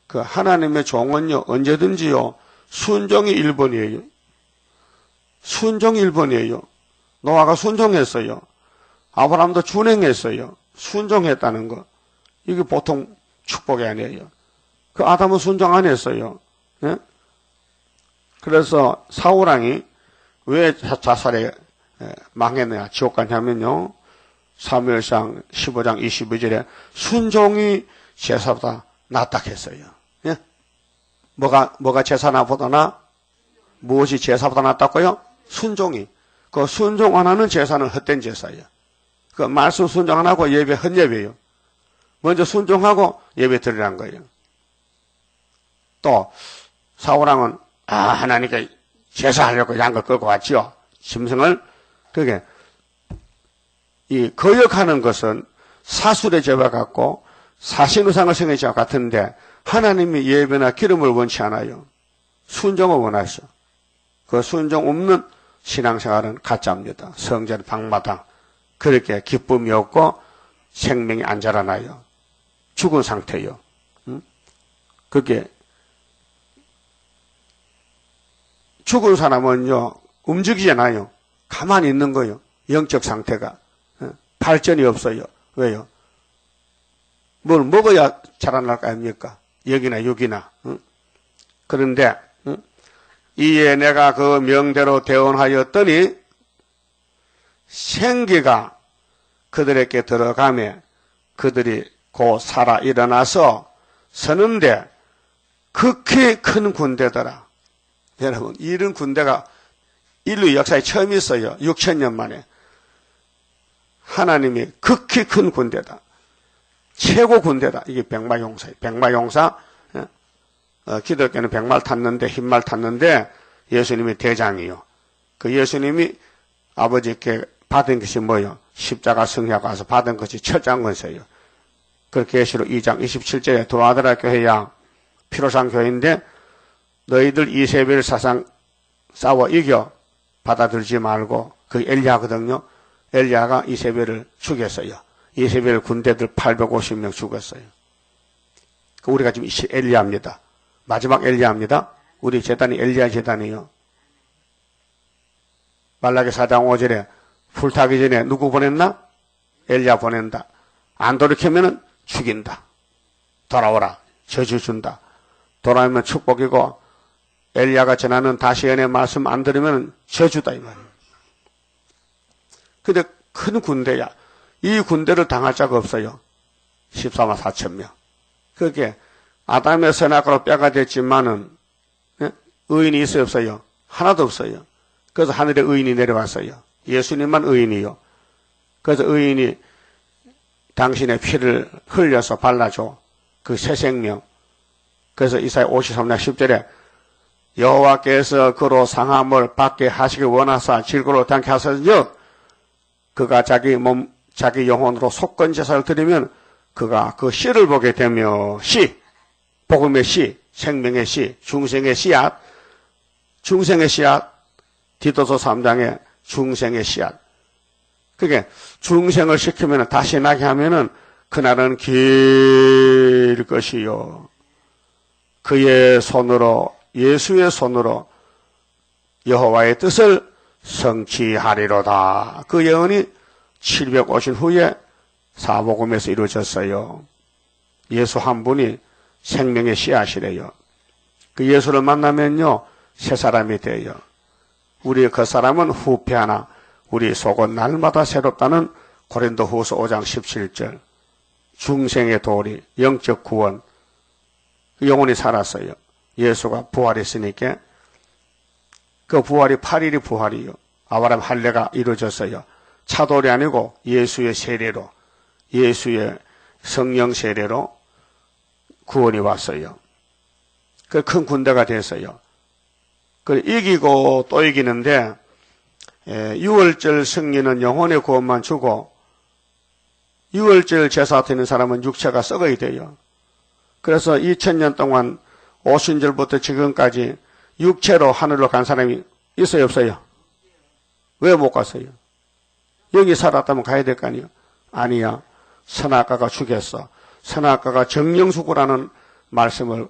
그 하나님의 종은요 언제든지요 순종이 1번이에요. 순종이 1번이에요. 노아가 순종했어요. 아브라함도 준행했어요. 순종했다는 거. 이게 보통 축복이 아니에요. 그 아담은 순종 안 했어요. 예? 그래서 사울왕이 왜 자살에 망했느냐, 지옥 갔냐면요. 사무엘상 15장 22절에 순종이 제사보다 낫다 했어요. 예? 뭐가 제사보다 나? 무엇이 제사보다 낫다고요? 순종이. 그 순종 안 하는 제사는 헛된 제사예요. 그 말씀 순종 안 하고 예배 헛예배예요. 먼저 순종하고 예배 드리란 거예요. 또 사울왕은 하나님께 제사하려고 양을 끌고 왔지요. 짐승을. 그게 이 거역하는 것은 사술의 죄와 같고 사신우상을 성의 죄와 같은데 하나님이 예배나 기름을 원치 않아요. 순종을 원하셔. 그 순종 없는 신앙생활은 가짜입니다. 성전 방마다 그렇게 기쁨이 없고 생명이 안 자라나요. 죽은 상태요. 그게 죽은 사람은요 움직이지 않아요. 가만히 있는 거예요. 영적 상태가 발전이 없어요. 왜요? 뭘 먹어야 자라날 거 아닙니까? 여기나 여기나. 그런데 이에 내가 그 명대로 대언하였더니 생기가 그들에게 들어가며 그들이 곧 살아 일어나서 서는데 극히 큰 군대더라. 여러분, 이런 군대가 인류 역사에 처음 있어요. 6,000년 만에. 하나님이 극히 큰 군대다. 최고 군대다. 이게 백마용사예요. 백마용사. 기독교는 백말 탔는데, 흰말 탔는데, 예수님이 대장이요. 그 예수님이 아버지께 받은 것이 뭐요? 십자가 성리하고 와서 받은 것이 철장건서예요. 그 계시록 2장 27절에 도아드라 교회야 피로상 교회인데 너희들 이세벨 사상 싸워 이겨 받아들지 말고 그 엘리야거든요. 엘리야가 이세벨을 죽였어요. 이세벨 군대들 850명 죽었어요. 우리가 지금 엘리야입니다. 마지막 엘리야입니다. 우리 제단이 엘리야 제단이요. 말라기 4장 5절에 불타기 전에 누구 보냈나? 엘리야 보낸다. 안 돌이키면은 죽인다. 돌아오라. 저주 준다. 돌아오면 축복이고 엘리야가 전하는 다시언의 말씀 안 들으면 저주다 이 말이에요. 근데 큰 군대야. 이 군대를 당할 자가 없어요. 14만 4천 명. 그게 아담의 선악으로 뼈가 됐지만은 의인이 있어요 없어요? 하나도 없어요. 그래서 하늘에 의인이 내려왔어요. 예수님만 의인이요. 그래서 의인이 당신의 피를 흘려서 발라줘. 그 새 생명. 그래서 이사야 53장 10절에 여호와께서 그로 상함을 받게 하시기 원하사 질고로 당케 하셨으며 그가 자기 몸 자기 영혼으로 속건 제사를 드리면 그가 그 씨를 보게 되며 씨 복음의 씨 생명의 씨 중생의 씨앗 중생의 씨앗 디도서 3장에 중생의 씨앗 그게 중생을 시키면 다시 나게 하면은 그날은 길 것이요 그의 손으로 예수의 손으로 여호와의 뜻을 성취하리로다. 그 예언이 750 후에 사복음에서 이루어졌어요. 예수 한 분이 생명의 씨앗이래요. 그 예수를 만나면요 새 사람이 돼요. 우리 그 사람은 후패하나 우리 속은 날마다 새롭다는 고린도후서 5장 17절 중생의 도리 영적 구원 영혼이 살았어요. 예수가 부활했으니까 그 부활이 8일이 부활이요. 아브라함 할례가 이루어졌어요. 차돌이 아니고 예수의 세례로 예수의 성령 세례로 구원이 왔어요. 그 큰 군대가 됐어요. 그 이기고 또 이기는데 6월절 승리는 영혼의 구원만 주고 6월절 제사 드리는 사람은 육체가 썩어야 돼요. 그래서 2000년 동안 오순절부터 지금까지 육체로 하늘로 간 사람이 있어요 없어요? 왜 못 갔어요? 여기 살았다면 가야 될 거 아니에요? 아니야. 선악과가 죽였어. 선악과가 정령 죽으라는 말씀을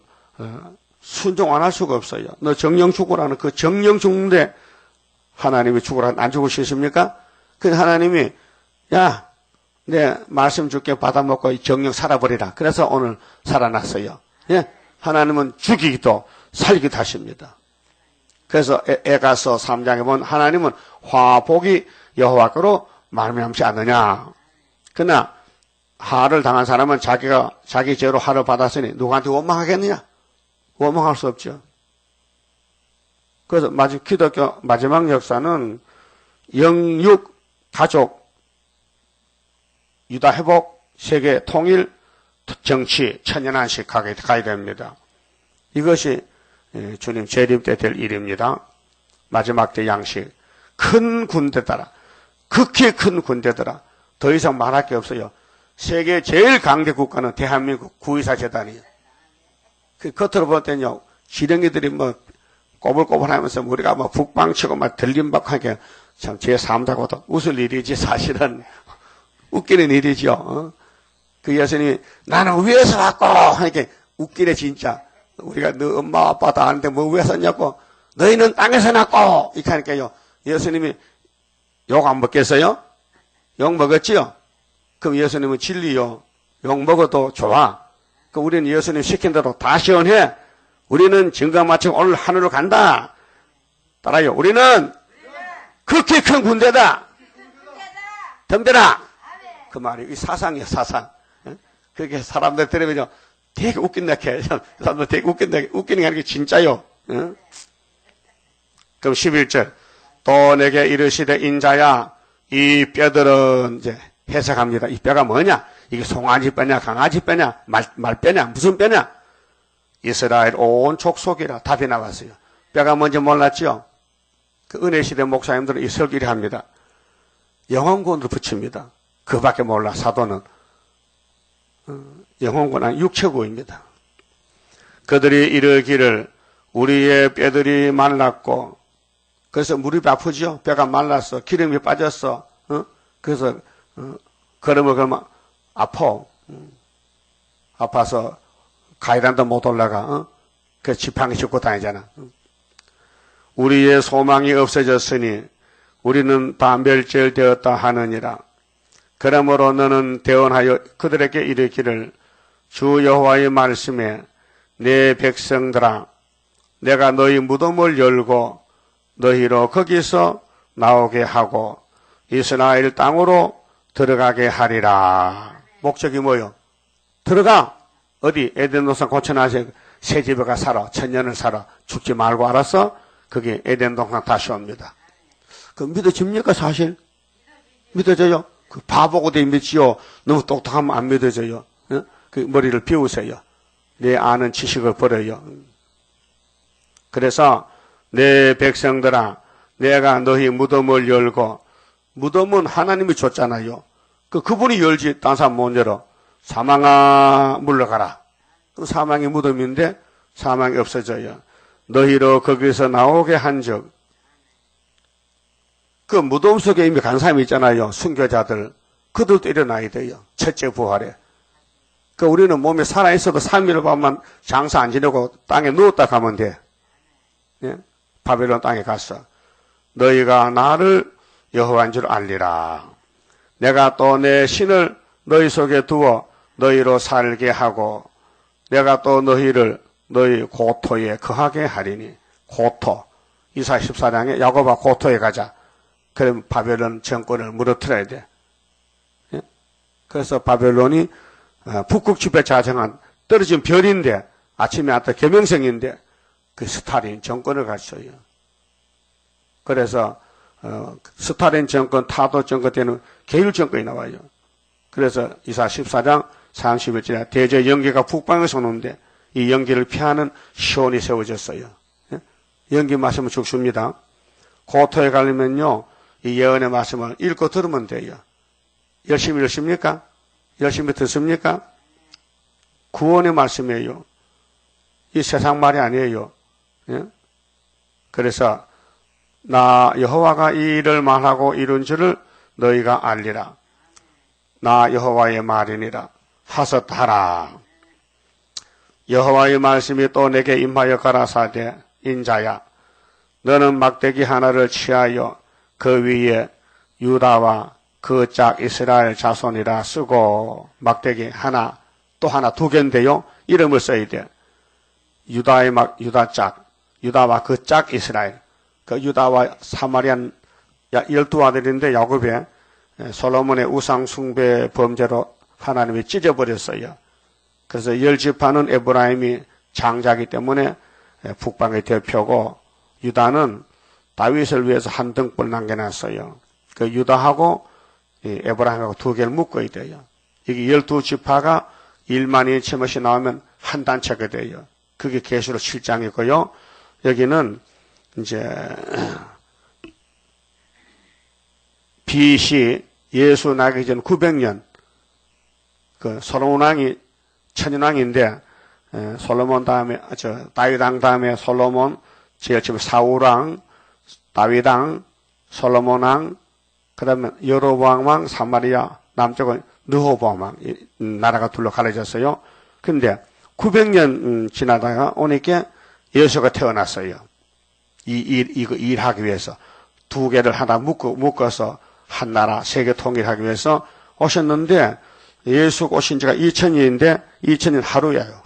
순종 안 할 수가 없어요. 너 정령 죽으라는 그 정령 죽는데 하나님이 죽으라 안 죽으시십니까? 근데 하나님이 야, 내 말씀 줄게 받아먹고 정령 살아버리라. 그래서 오늘 살아났어요. 예? 하나님은 죽이기도 살기도 하십니다. 그래서 에가서 3장에 보면 하나님은 화복이 여호와께로 말미암지 않느냐. 그러나 하를 당한 사람은 자기가 자기 죄로 하를 받았으니 누구한테 원망하겠느냐? 원망할 수 없죠. 그래서 기독교 마지막 역사는 영육 가족 유다 회복, 세계 통일, 정치, 천년한식 가야 됩니다. 이것이 주님 재림 때 될 일입니다. 마지막 때 양식. 큰 군대더라. 극히 큰 군대더라. 더 이상 말할 게 없어요. 세계 제일 강대 국가는 대한민국 구의사 재단이에요. 그 겉으로 볼 때는요, 지렁이들이 뭐 꼬불꼬불 하면서 우리가 뭐 북방치고 막 들림박하게 참 제3자고도 웃을 일이지 사실은 웃기는 일이죠. 그 예수님이 나는 위에서 왔고 하니까 웃기네 진짜. 우리가 너 엄마 아빠도 아는데 뭐 위에서 왔냐고 너희는 땅에서 났고 이렇게 하니까요. 예수님이 욕 안 먹겠어요? 욕 먹었지요? 그럼 예수님은 진리요. 욕 먹어도 좋아. 그럼 우리는 예수님 시킨 대로 다 시원해. 우리는 증거 마치고 오늘 하늘로 간다. 따라요. 우리는 그렇게 큰 군대다. 덤벼라. 그 말이 이 사상이에요. 사상. 그렇게 사람들 들으면요. 되게 웃긴다. 사람들 되게 웃긴다. 웃기는 게 아니고 진짜요. 그럼 11절. 또 내게 이르시되 인자야 이 뼈들은 이제 해석합니다. 이 뼈가 뭐냐? 이게 송아지 뼈냐 강아지 뼈냐 말 뼈냐 무슨 뼈냐? 이스라엘 온 족속이라 답이 나왔어요. 뼈가 뭔지 몰랐죠? 그 은혜시대 목사님들은 이 설교를 합니다. 영혼군으로 붙입니다. 그밖에 몰라 사도는. 영혼군은 육체구입니다. 그들이 이르기를 우리의 뼈들이 말랐고 그래서 무릎이 아프죠. 뼈가 말랐어. 기름이 빠졌어. 그래서 걸음을 걸으면 아파. 아파서 가이단도 못 올라가. 그 지팡이 짚고 다니잖아. 우리의 소망이 없어졌으니 우리는 다 멸절되었다 하느니라. 그러므로 너는 대언하여 그들에게 이르기를 주 여호와의 말씀에 내 백성들아 내가 너희 무덤을 열고 너희로 거기서 나오게 하고 이스라엘 땅으로 들어가게 하리라. 목적이 뭐요? 들어가. 어디? 에덴 동산 고쳐놔서 새 집에 가 살아. 천년을 살아. 죽지 말고 알았어? 그게 에덴 동산 다시 옵니다. 그 믿어집니까 사실? 믿어져요? 그 바보고 돼 믿지요. 너무 똑똑하면 안 믿어져요. 그 머리를 비우세요. 내 아는 지식을 버려요. 그래서 내 백성들아 내가 너희 무덤을 열고 무덤은 하나님이 줬잖아요. 그분이 열지 딴 사람 못 열어. 사망아 물러가라. 그럼 사망이 무덤인데 사망이 없어져요. 너희로 거기서 나오게 한즉 그 무덤 속에 이미 간 사람이 있잖아요. 순교자들. 그들도 일어나야 돼요. 첫째 부활에. 우리는 몸에 살아있어도 3일 밤만 장사 안 지내고 땅에 누웠다 가면 돼. 예? 바벨론 땅에 갔어. 너희가 나를 여호와인 줄 알리라. 내가 또 내 신을 너희 속에 두어 너희로 살게 하고 내가 또 너희를 너희 고토에 거하게 하리니. 고토. 이사야 14장에 야곱아 고토에 가자. 그럼 바벨론 정권을 무너뜨려야 돼. 예? 그래서 바벨론이 북극 지배 자정한 떨어진 별인데 아침에 왔다 계명성인데 그 스탈린 정권을 갖춰요. 그래서 스탈린 정권, 타도 정권 때는 계율 정권이 나와요. 그래서 이사야 14장 31절에 대저 연기가 북방에서 오는데 이 연기를 피하는 시온이 세워졌어요. 예? 연기 마시면 죽습니다. 고토에 가려면요 이 예언의 말씀을 읽고 들으면 돼요. 열심히 읽습니까? 열심히 듣습니까? 구원의 말씀이에요. 이 세상 말이 아니에요. 예? 그래서 나 여호와가 이 일을 말하고 이룬 줄을 너희가 알리라. 나 여호와의 말이니라. 하섰하라. 여호와의 말씀이 또 내게 임하여 가라사대 인자야 너는 막대기 하나를 취하여 그 위에 유다와 그 짝 이스라엘 자손이라 쓰고 막대기 하나 또 하나 두 개인데요. 이름을 써야 돼. 유다의 유다 짝 유다와 그 짝 이스라엘 그 유다와 사마리안 12아들인데 야곱의 솔로몬의 우상 숭배 범죄로 하나님이 찢어버렸어요. 그래서 10지파는 에브라임이 장자이기 때문에 북방의 대표고 유다는 다윗을 위해서 한 등불 남겨놨어요. 그 유다하고 에브라임하고 두 개를 묶어야 돼요. 이게 12지파가 1만이 채못이 나오면 한 단체가 돼요. 그게 계시록 7장이고요. 여기는 이제 BC 예수 나기 전 900년 그 솔로몬 왕이 천인왕인데 솔로몬 다음에 다윗 왕 다음에 솔로몬 제일 처음에 사울 왕, 다윗 왕, 솔로몬 왕, 그다음에 여로보암 왕, 사마리아 남쪽은 르호보암 왕 나라가 둘로 갈라졌어요. 근데 900년 지나다가 오니까 예수가 태어났어요. 이거 일하기 위해서 두 개를 하나 묶어서 한 나라 세계 통일하기 위해서 오셨는데 예수가 오신 지가 2000년인데 2000년 하루예요.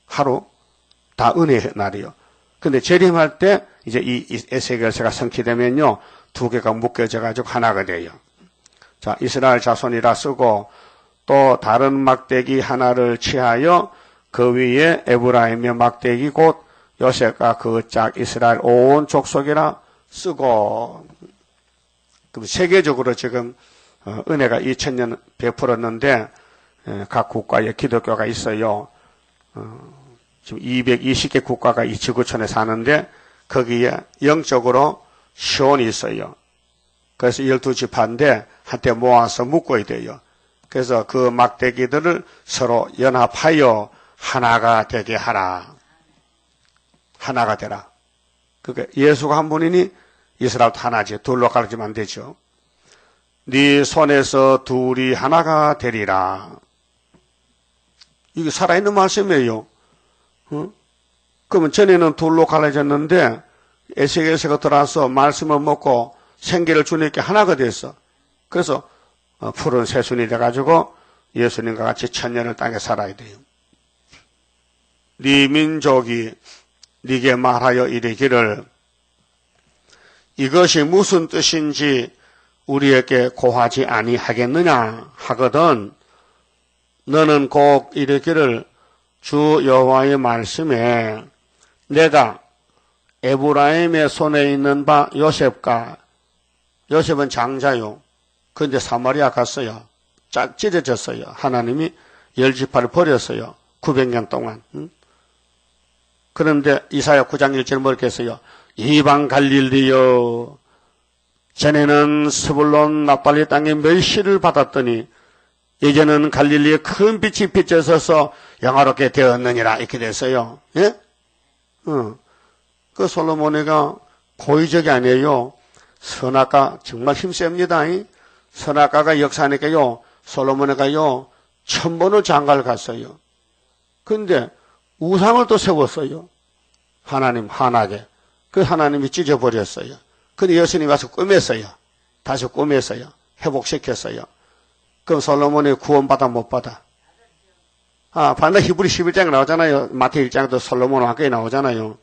하루 다 은혜의 날이요. 근데 재림할 때 이제 이 에스겔서가 성취되면요 두 개가 묶여져 가지고 하나가 돼요. 자, 이스라엘 자손이라 쓰고 또 다른 막대기 하나를 취하여 그 위에 에브라임의 막대기 곧 요셉과 그 짝 이스라엘 온 족속이라 쓰고. 그럼 세계적으로 지금 은혜가 2000년 베풀었는데 각 국가에 기독교가 있어요. 지금 220개 국가가 이 지구촌에 사는데 거기에 영적으로 시온이 있어요. 그래서 12지파인데 한때 모아서 묶어야 돼요. 그래서 그 막대기들을 서로 연합하여 하나가 되게 하라. 하나가 되라. 그게 예수가 한 분이니 이스라엘도 하나지. 둘로 가르치면 안 되죠. 네 손에서 둘이 하나가 되리라. 이게 살아있는 말씀이에요. 그러면 전에는 둘로 갈라졌는데 에스겔서가 들어와서 말씀을 먹고 생기를 주니까 하나가 됐어. 그래서 푸른 새순이 돼가지고 예수님과 같이 천년을 땅에 살아야 돼요. 네 민족이 네게 말하여 이르기를 이것이 무슨 뜻인지 우리에게 고하지 아니하겠느냐 하거든 너는 꼭 이르기를 주 여호와의 말씀에 내가 에브라임의 손에 있는 바 요셉은 장자요. 그런데 사마리아 갔어요. 찢어졌어요. 하나님이 10지파를 버렸어요. 900년 동안. 그런데 이사야 9장 1절 뭐렇게 했어요? 이방 갈릴리여 전에는 스불론 납달리 땅에 멸시를 받았더니 이제는 갈릴리에 큰 빛이 비쳐서서 영화롭게 되었느니라 이렇게 됐어요. 예? 그 솔로몬이가 고의적이 아니에요. 선악가 정말 힘셉니다. 선악가가 역사하니까요. 솔로몬이가요. 1000번을 장가를 갔어요. 근데 우상을 또 세웠어요. 하나님 하나게. 그 하나님이 찢어버렸어요. 근데 예수님이 와서 꾸몄어요. 다시 꾸몄어요. 회복시켰어요. 그럼 솔로몬이 구원받아 못 받아? 반대 히브리 11장에 나오잖아요. 마태 1장도 솔로몬 왕국에 나오잖아요.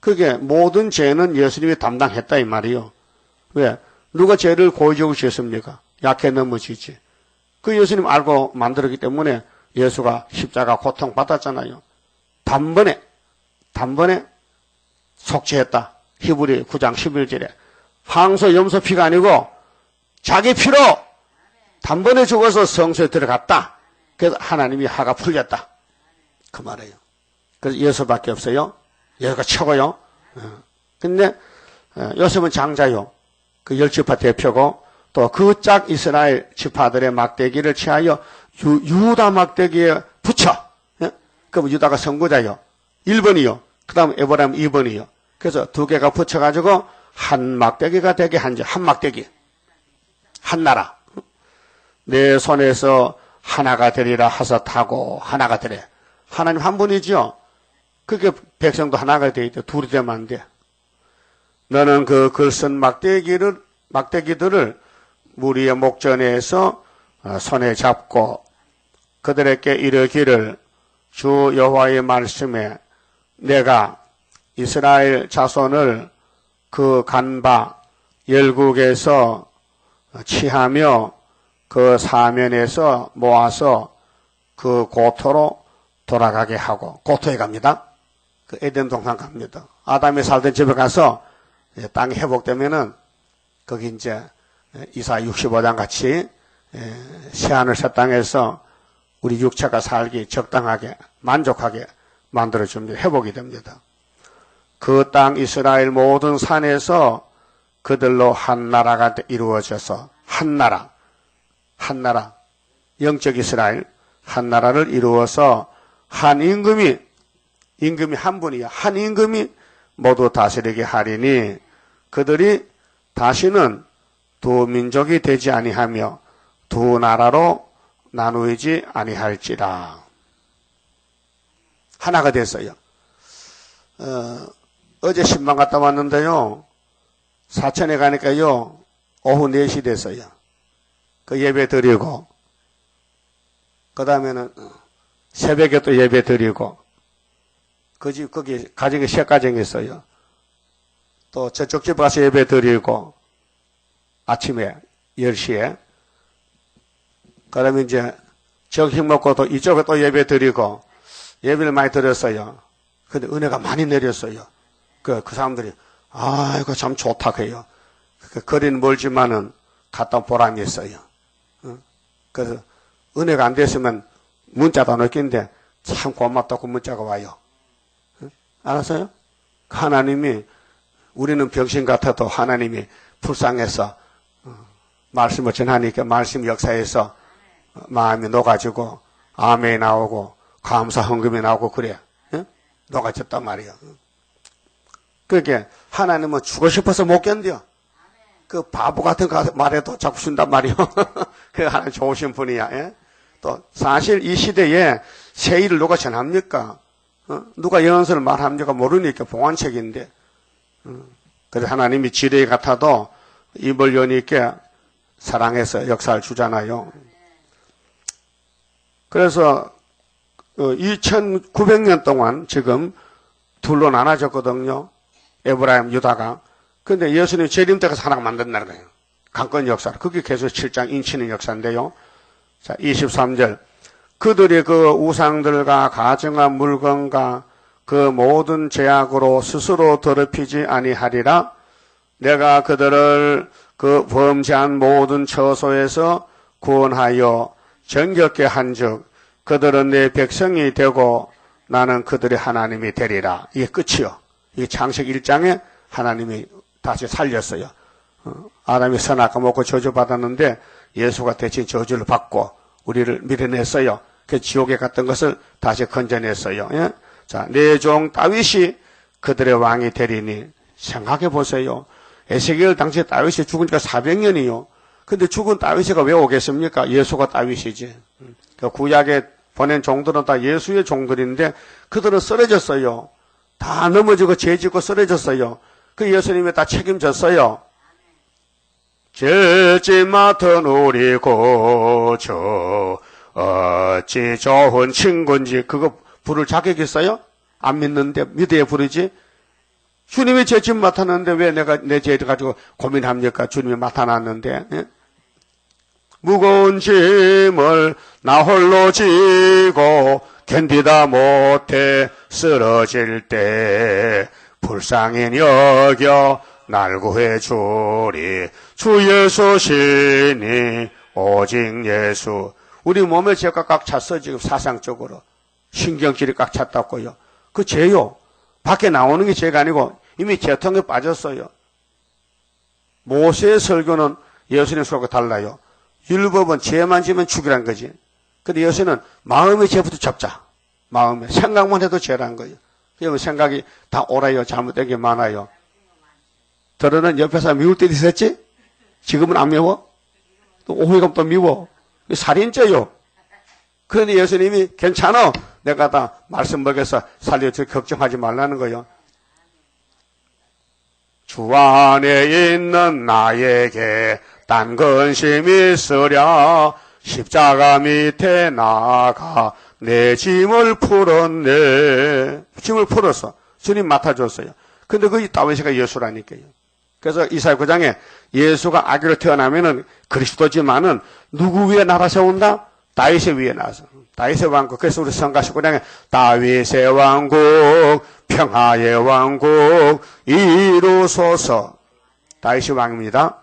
그게 모든 죄는 예수님이 담당했다 이 말이요. 왜? 누가 죄를 고의적으로 지었습니까? 약해 넘어지지. 그 예수님 알고 만들었기 때문에 예수가 십자가 고통받았잖아요. 단번에 속죄했다. 히브리 9장 11절에 황소 염소 피가 아니고 자기 피로 단번에 죽어서 성소에 들어갔다. 그래서 하나님이 화가 풀렸다. 그 말이에요. 그래서 예수밖에 없어요. 예수가 최고요. 근데 요셉은 장자요. 그 10지파 대표고 또 그 짝 이스라엘 지파들의 막대기를 취하여 유다 막대기에 붙여. 그럼 유다가 선구자요. 1번이요. 그 다음 에브라임 2번이요. 그래서 두 개가 붙여가지고 한 막대기가 되게 한 막대기. 한 나라. 내 손에서 하나가 되리라 하사타고 하나가 되래. 하나님 한 분이죠. 그게 백성도 하나가 돼 있대. 둘이 되면 안 돼. 너는 그 글쓴 막대기들을 무리의 목전에서 손에 잡고 그들에게 이르기를 주 여호와의 말씀에 내가 이스라엘 자손을 그 간바 열국에서 취하며 그 사면에서 모아서 그 고토로 돌아가게 하고 고토에 갑니다. 그 에덴 동산 갑니다. 아담이 살던 집에 가서 땅이 회복되면은 거기 이제 이사 65장 같이 새하늘 새 땅에서 우리 육체가 살기 적당하게 만족하게 만들어줍니다. 회복이 됩니다. 그 땅 이스라엘 모든 산에서 그들로 한 나라가 이루어져서 한 나라 영적 이스라엘 한 나라를 이루어서 한 임금이 한 분이야. 한 임금이 모두 다스리게 하리니 그들이 다시는 두 민족이 되지 아니하며 두 나라로 나누이지 아니할지라. 하나가 됐어요. 어제 신방 갔다 왔는데요. 사천에 가니까요. 오후 4시 됐어요. 그 예배 드리고 그 다음에는 새벽에 또 예배 드리고 그 집 거기 가정에 쇠가정이 있어요. 또 저쪽 집 가서 예배 드리고 아침에 10시에 그 다음에 이제 저녁 먹고 또 이쪽에 또 예배 드리고 예배를 많이 드렸어요. 근데 은혜가 많이 내렸어요. 그 사람들이 이거 참 좋다 해요. 거리는 멀지만은 갔다 온 보람이 있어요. 그래서 은혜가 안 됐으면 문자도 안 왔겠는데 참 고맙다고 문자가 와요. 알았어요? 하나님이 우리는 병신 같아도 하나님이 불쌍해서 말씀을 전하니까 말씀 역사에서 마음이 녹아지고 아멘이 나오고 감사 헌금이 나오고 그래. 녹아졌단 말이에요. 그러니까 하나님은 주고 싶어서 못 견뎌. 그 바보 같은 말에도 자꾸 준단 말이에요. 그 하나님 좋으신 분이야. 예? 또 사실 이 시대에 새 일을 누가 전합니까? 누가 예언서를 말합니까? 모르니까 봉안책인데. 그래서 하나님이 지뢰 같아도 입을 여니까 사랑해서 역사를 주잖아요. 그래서 2900년 동안 지금 둘로 나눠졌거든요. 에브라임, 유다가. 근데 예수님 재림 때가 하나 만든다는 거예요. 강권 역사. 그게 계속 7장 인치는 역사인데요. 자, 23절. 그들이 그 우상들과 가증한 물건과 그 모든 제약으로 스스로 더럽히지 아니하리라. 내가 그들을 그 범죄한 모든 처소에서 구원하여 정결케 한즉 그들은 내 백성이 되고 나는 그들의 하나님이 되리라. 이게 끝이요. 이게 창세기 1장에 하나님이 다시 살렸어요. 아담이 선악과 먹고 저주받았는데 예수가 대신 저주를 받고 우리를 밀어냈어요. 그 지옥에 갔던 것을 다시 건져냈어요. 예? 자, 내 종 다윗이 그들의 왕이 되리니 생각해 보세요. 에스겔 당시에 다윗이 죽은 지가 400년이요. 근데 죽은 다윗이가 왜 오겠습니까? 예수가 다윗이지. 그 구약에 보낸 종들은 다 예수의 종들인데 그들은 쓰러졌어요. 다 넘어지고 죄짓고 쓰러졌어요. 그 예수님이 다 책임졌어요. 죄짓 맡은 우리 고쳐 어찌 좋은 친구인지 그거 부를 자격 있어요? 안 믿는데 믿어야 부르지. 주님이 죄짓 맡았는데 왜 내가 내 죄를 가지고 고민합니까? 주님이 맡아놨는데. 예? 무거운 짐을 나 홀로 지고 견디다 못해 쓰러질 때 불쌍히 여겨 날 구해주리 주 예수 신이 오직 예수. 우리 몸에 죄가 꽉 찼어 지금 사상적으로. 신경질이 꽉 찼다고요. 그 죄요. 밖에 나오는 게 죄가 아니고 이미 죄통에 빠졌어요. 모세의 설교는 예수님 설교가 달라요. 율법은 죄만 지면 죽이란 거지. 근데 예수는 마음의 죄부터 잡자. 마음에 생각만 해도 죄란 거예요. 그러면 생각이 다 옳아요. 잘못된 게 많아요. 들어는 옆에서 미울 때도 있었지? 지금은 안 미워? 또 오해감 또 미워. 살인죄요. 그런데 예수님이 괜찮아. 내가 다 말씀 먹여서 살려줘. 걱정하지 말라는 거예요. 주 안에 있는 나에게 딴 근심이 있으랴. 십자가 밑에 나가 내 짐을 풀었네. 짐을 풀었어. 주님 맡아줬어요. 근데 그 다윗이가 예수라니까요. 그래서 이사야 9장에 예수가 아기로 태어나면은 그리스도지만은 누구 위에 나라 세운다? 다윗의 위에 나서. 다윗의 왕국. 그래서 우리 성가 19장에 다윗의 왕국, 평화의 왕국 이루소서. 다윗이 왕입니다.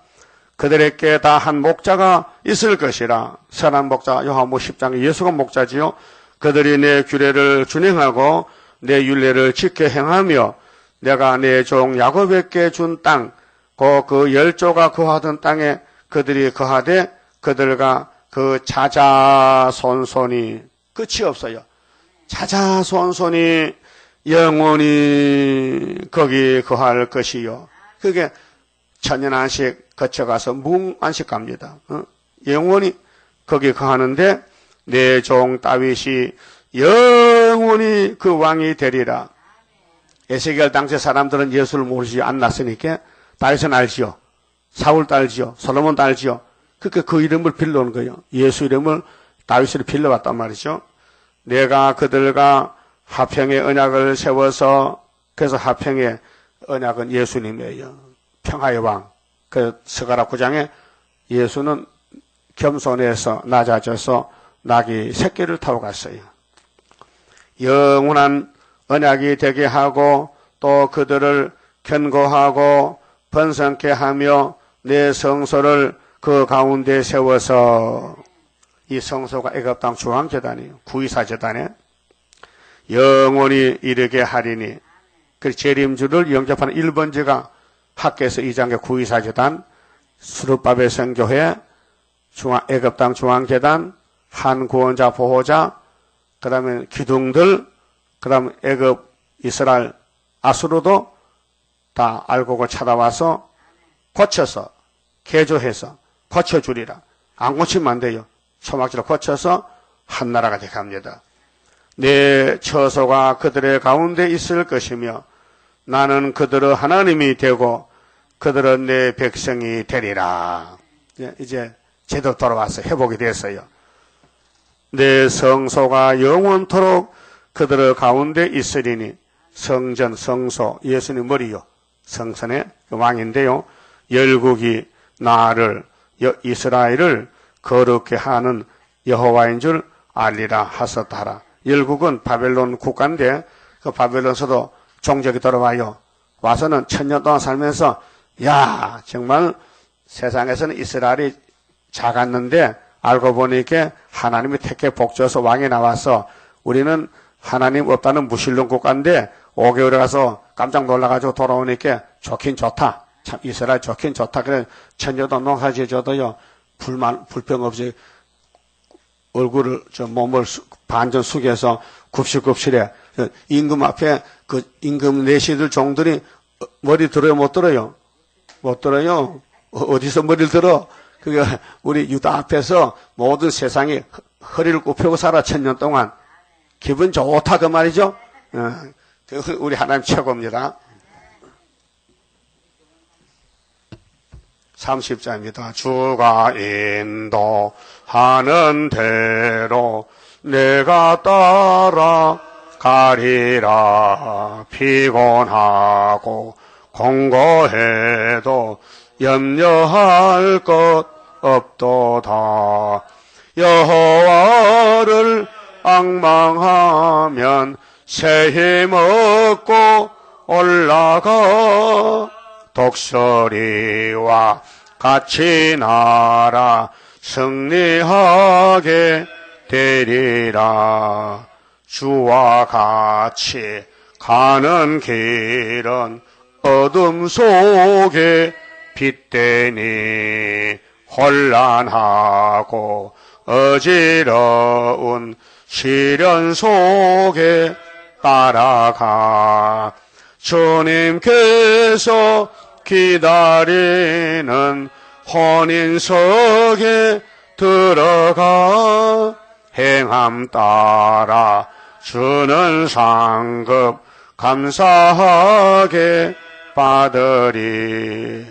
그들에게 다 한 목자가 있을 것이라. 선한 목자, 요한복음 10장에 예수가 목자지요. 그들이 내 규례를 준행하고 내 율례를 지켜 행하며 내가 내 종 야곱에게 준 땅, 그 열조가 거하던 땅에 그들이 거하되 그들과 그 자자손손이 끝이 없어요. 자자손손이 영원히 거기 거할 것이요. 그게 천년안식 거쳐가서 무궁안식 갑니다. 영원히 거기 거하는데 내 종 다윗이 영원히 그 왕이 되리라. 에스겔 당시 사람들은 예수를 모르지 않았으니까 다윗은 알지요. 사울도 알지요. 솔로몬도 알지요. 그러니까 그 이름을 빌려온 거예요. 예수 이름을 다윗을 빌려왔단 말이죠. 내가 그들과 화평의 언약을 세워서, 그래서 화평의 언약은 예수님이에요. 평화의 왕. 그 스가랴 9장에 예수는 겸손해서 낮아져서 낙이 새끼를 타고 갔어요. 영원한 언약이 되게 하고 또 그들을 견고하고 번성케 하며 내 성소를 그 가운데 세워서, 이 성소가 애굽 땅 중앙재단이에요. 구이사재단에 영원히 이르게 하리니, 그 재림주를 영접하는 1번지가 학교에서 2장의 구이사재단, 수르바벨 성교회, 애굽 땅 중앙재단, 한 구원자 보호자, 그 다음에 기둥들, 그 다음에 애굽, 이스라엘, 아수르도 다 알고 찾아와서 고쳐서, 개조해서 고쳐주리라. 안 고치면 안 돼요. 초막지로 고쳐서 한 나라가 되게 합니다. 내 처소가 그들의 가운데 있을 것이며 나는 그들의 하나님이 되고 그들은 내 백성이 되리라. 이제 제대로 돌아와서 회복이 됐어요. 내 성소가 영원토록 그들의 가운데 있으리니, 성전, 성소, 예수님 머리요. 성전의 왕인데요. 열국이 나를, 이스라엘을 거룩게 하는 여호와인 줄 알리라 하셨다라. 열국은 바벨론 국가인데 그 바벨론에서도 종족이 돌아와요. 와서는 1000년 동안 살면서 야, 정말 세상에서는 이스라엘이 작았는데 알고 보니까 하나님이 택해 복주어서 왕이 나와서 우리는 하나님 없다는 무신론 국가인데 5개월에 가서 깜짝 놀라가지고 돌아오니까 좋긴 좋다. 참 이스라엘 좋긴 좋다. 그래 1000년 동안 농사지어줘도요 불평 없이 얼굴을 몸을 반전 숙여서 굽실굽실해. 임금 앞에 그 임금 내시들 종들이 머리 들어요 못 들어요? 못 들어요. 어디서 머리를 들어? 그게 우리 유다 앞에서 모든 세상이 허리를 굽히고 살아 1000년 동안. 기분 좋다 그 말이죠. 우리 하나님 최고입니다. 30자입니다. 주가 인도하는 대로 내가 따라가리라. 피곤하고 공고해도 염려할 것 없도다. 여호와를 앙망하면 새 힘 얻고 올라가. 독수리와 같이 날아 승리하게 되리라. 주와 같이 가는 길은 어둠 속에 빛되니 혼란하고 어지러운 시련 속에 따라가. 주님께서 기다리는 혼인석에 들어가. 행함 따라 주는 상급 감사하게 받으리.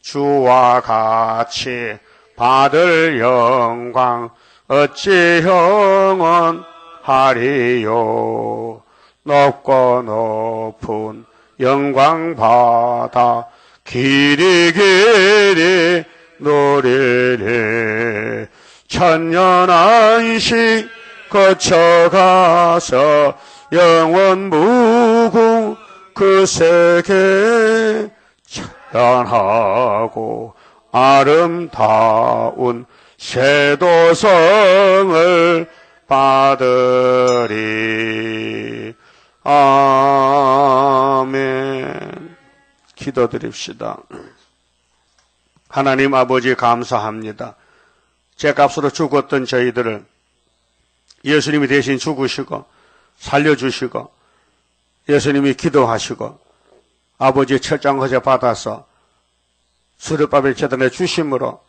주와 같이 받을 영광 어찌 영원하리요. 높고 높은 영광 받아 길이 길이 누리리. 천년 안식 거쳐가서 영원 무궁 그 세계 찬양하고 아름다운 쇠도성을 받으리. 아멘. 기도드립시다. 하나님 아버지 감사합니다. 죄값으로 죽었던 저희들을 예수님이 대신 죽으시고 살려주시고 예수님이 기도하시고 아버지의 철장허세 받아서 수렵밥을 제단에 주심으로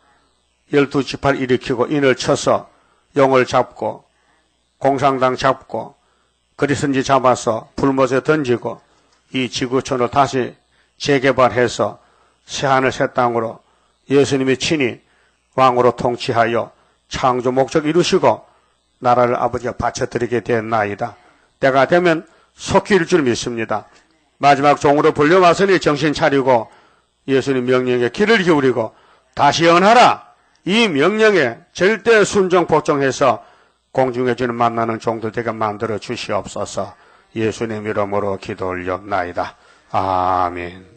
12지파를 일으키고 인을 쳐서 용을 잡고 공산당 잡고 그리스인지 잡아서 불못에 던지고 이 지구촌을 다시 재개발해서 새하늘 새 땅으로 예수님이 친히 왕으로 통치하여 창조 목적 이루시고 나라를 아버지가 바쳐드리게 됐나이다. 때가 되면 속히 이룰 줄 믿습니다. 마지막 종으로 불려왔으니 정신 차리고 예수님 명령에 귀를 기울이고 다시 영하라. 이 명령에 절대 순종 복종해서 공중에 주는 만나는 종들 되게 만들어 주시옵소서. 예수님 이름으로 기도 올려나이다. 아멘.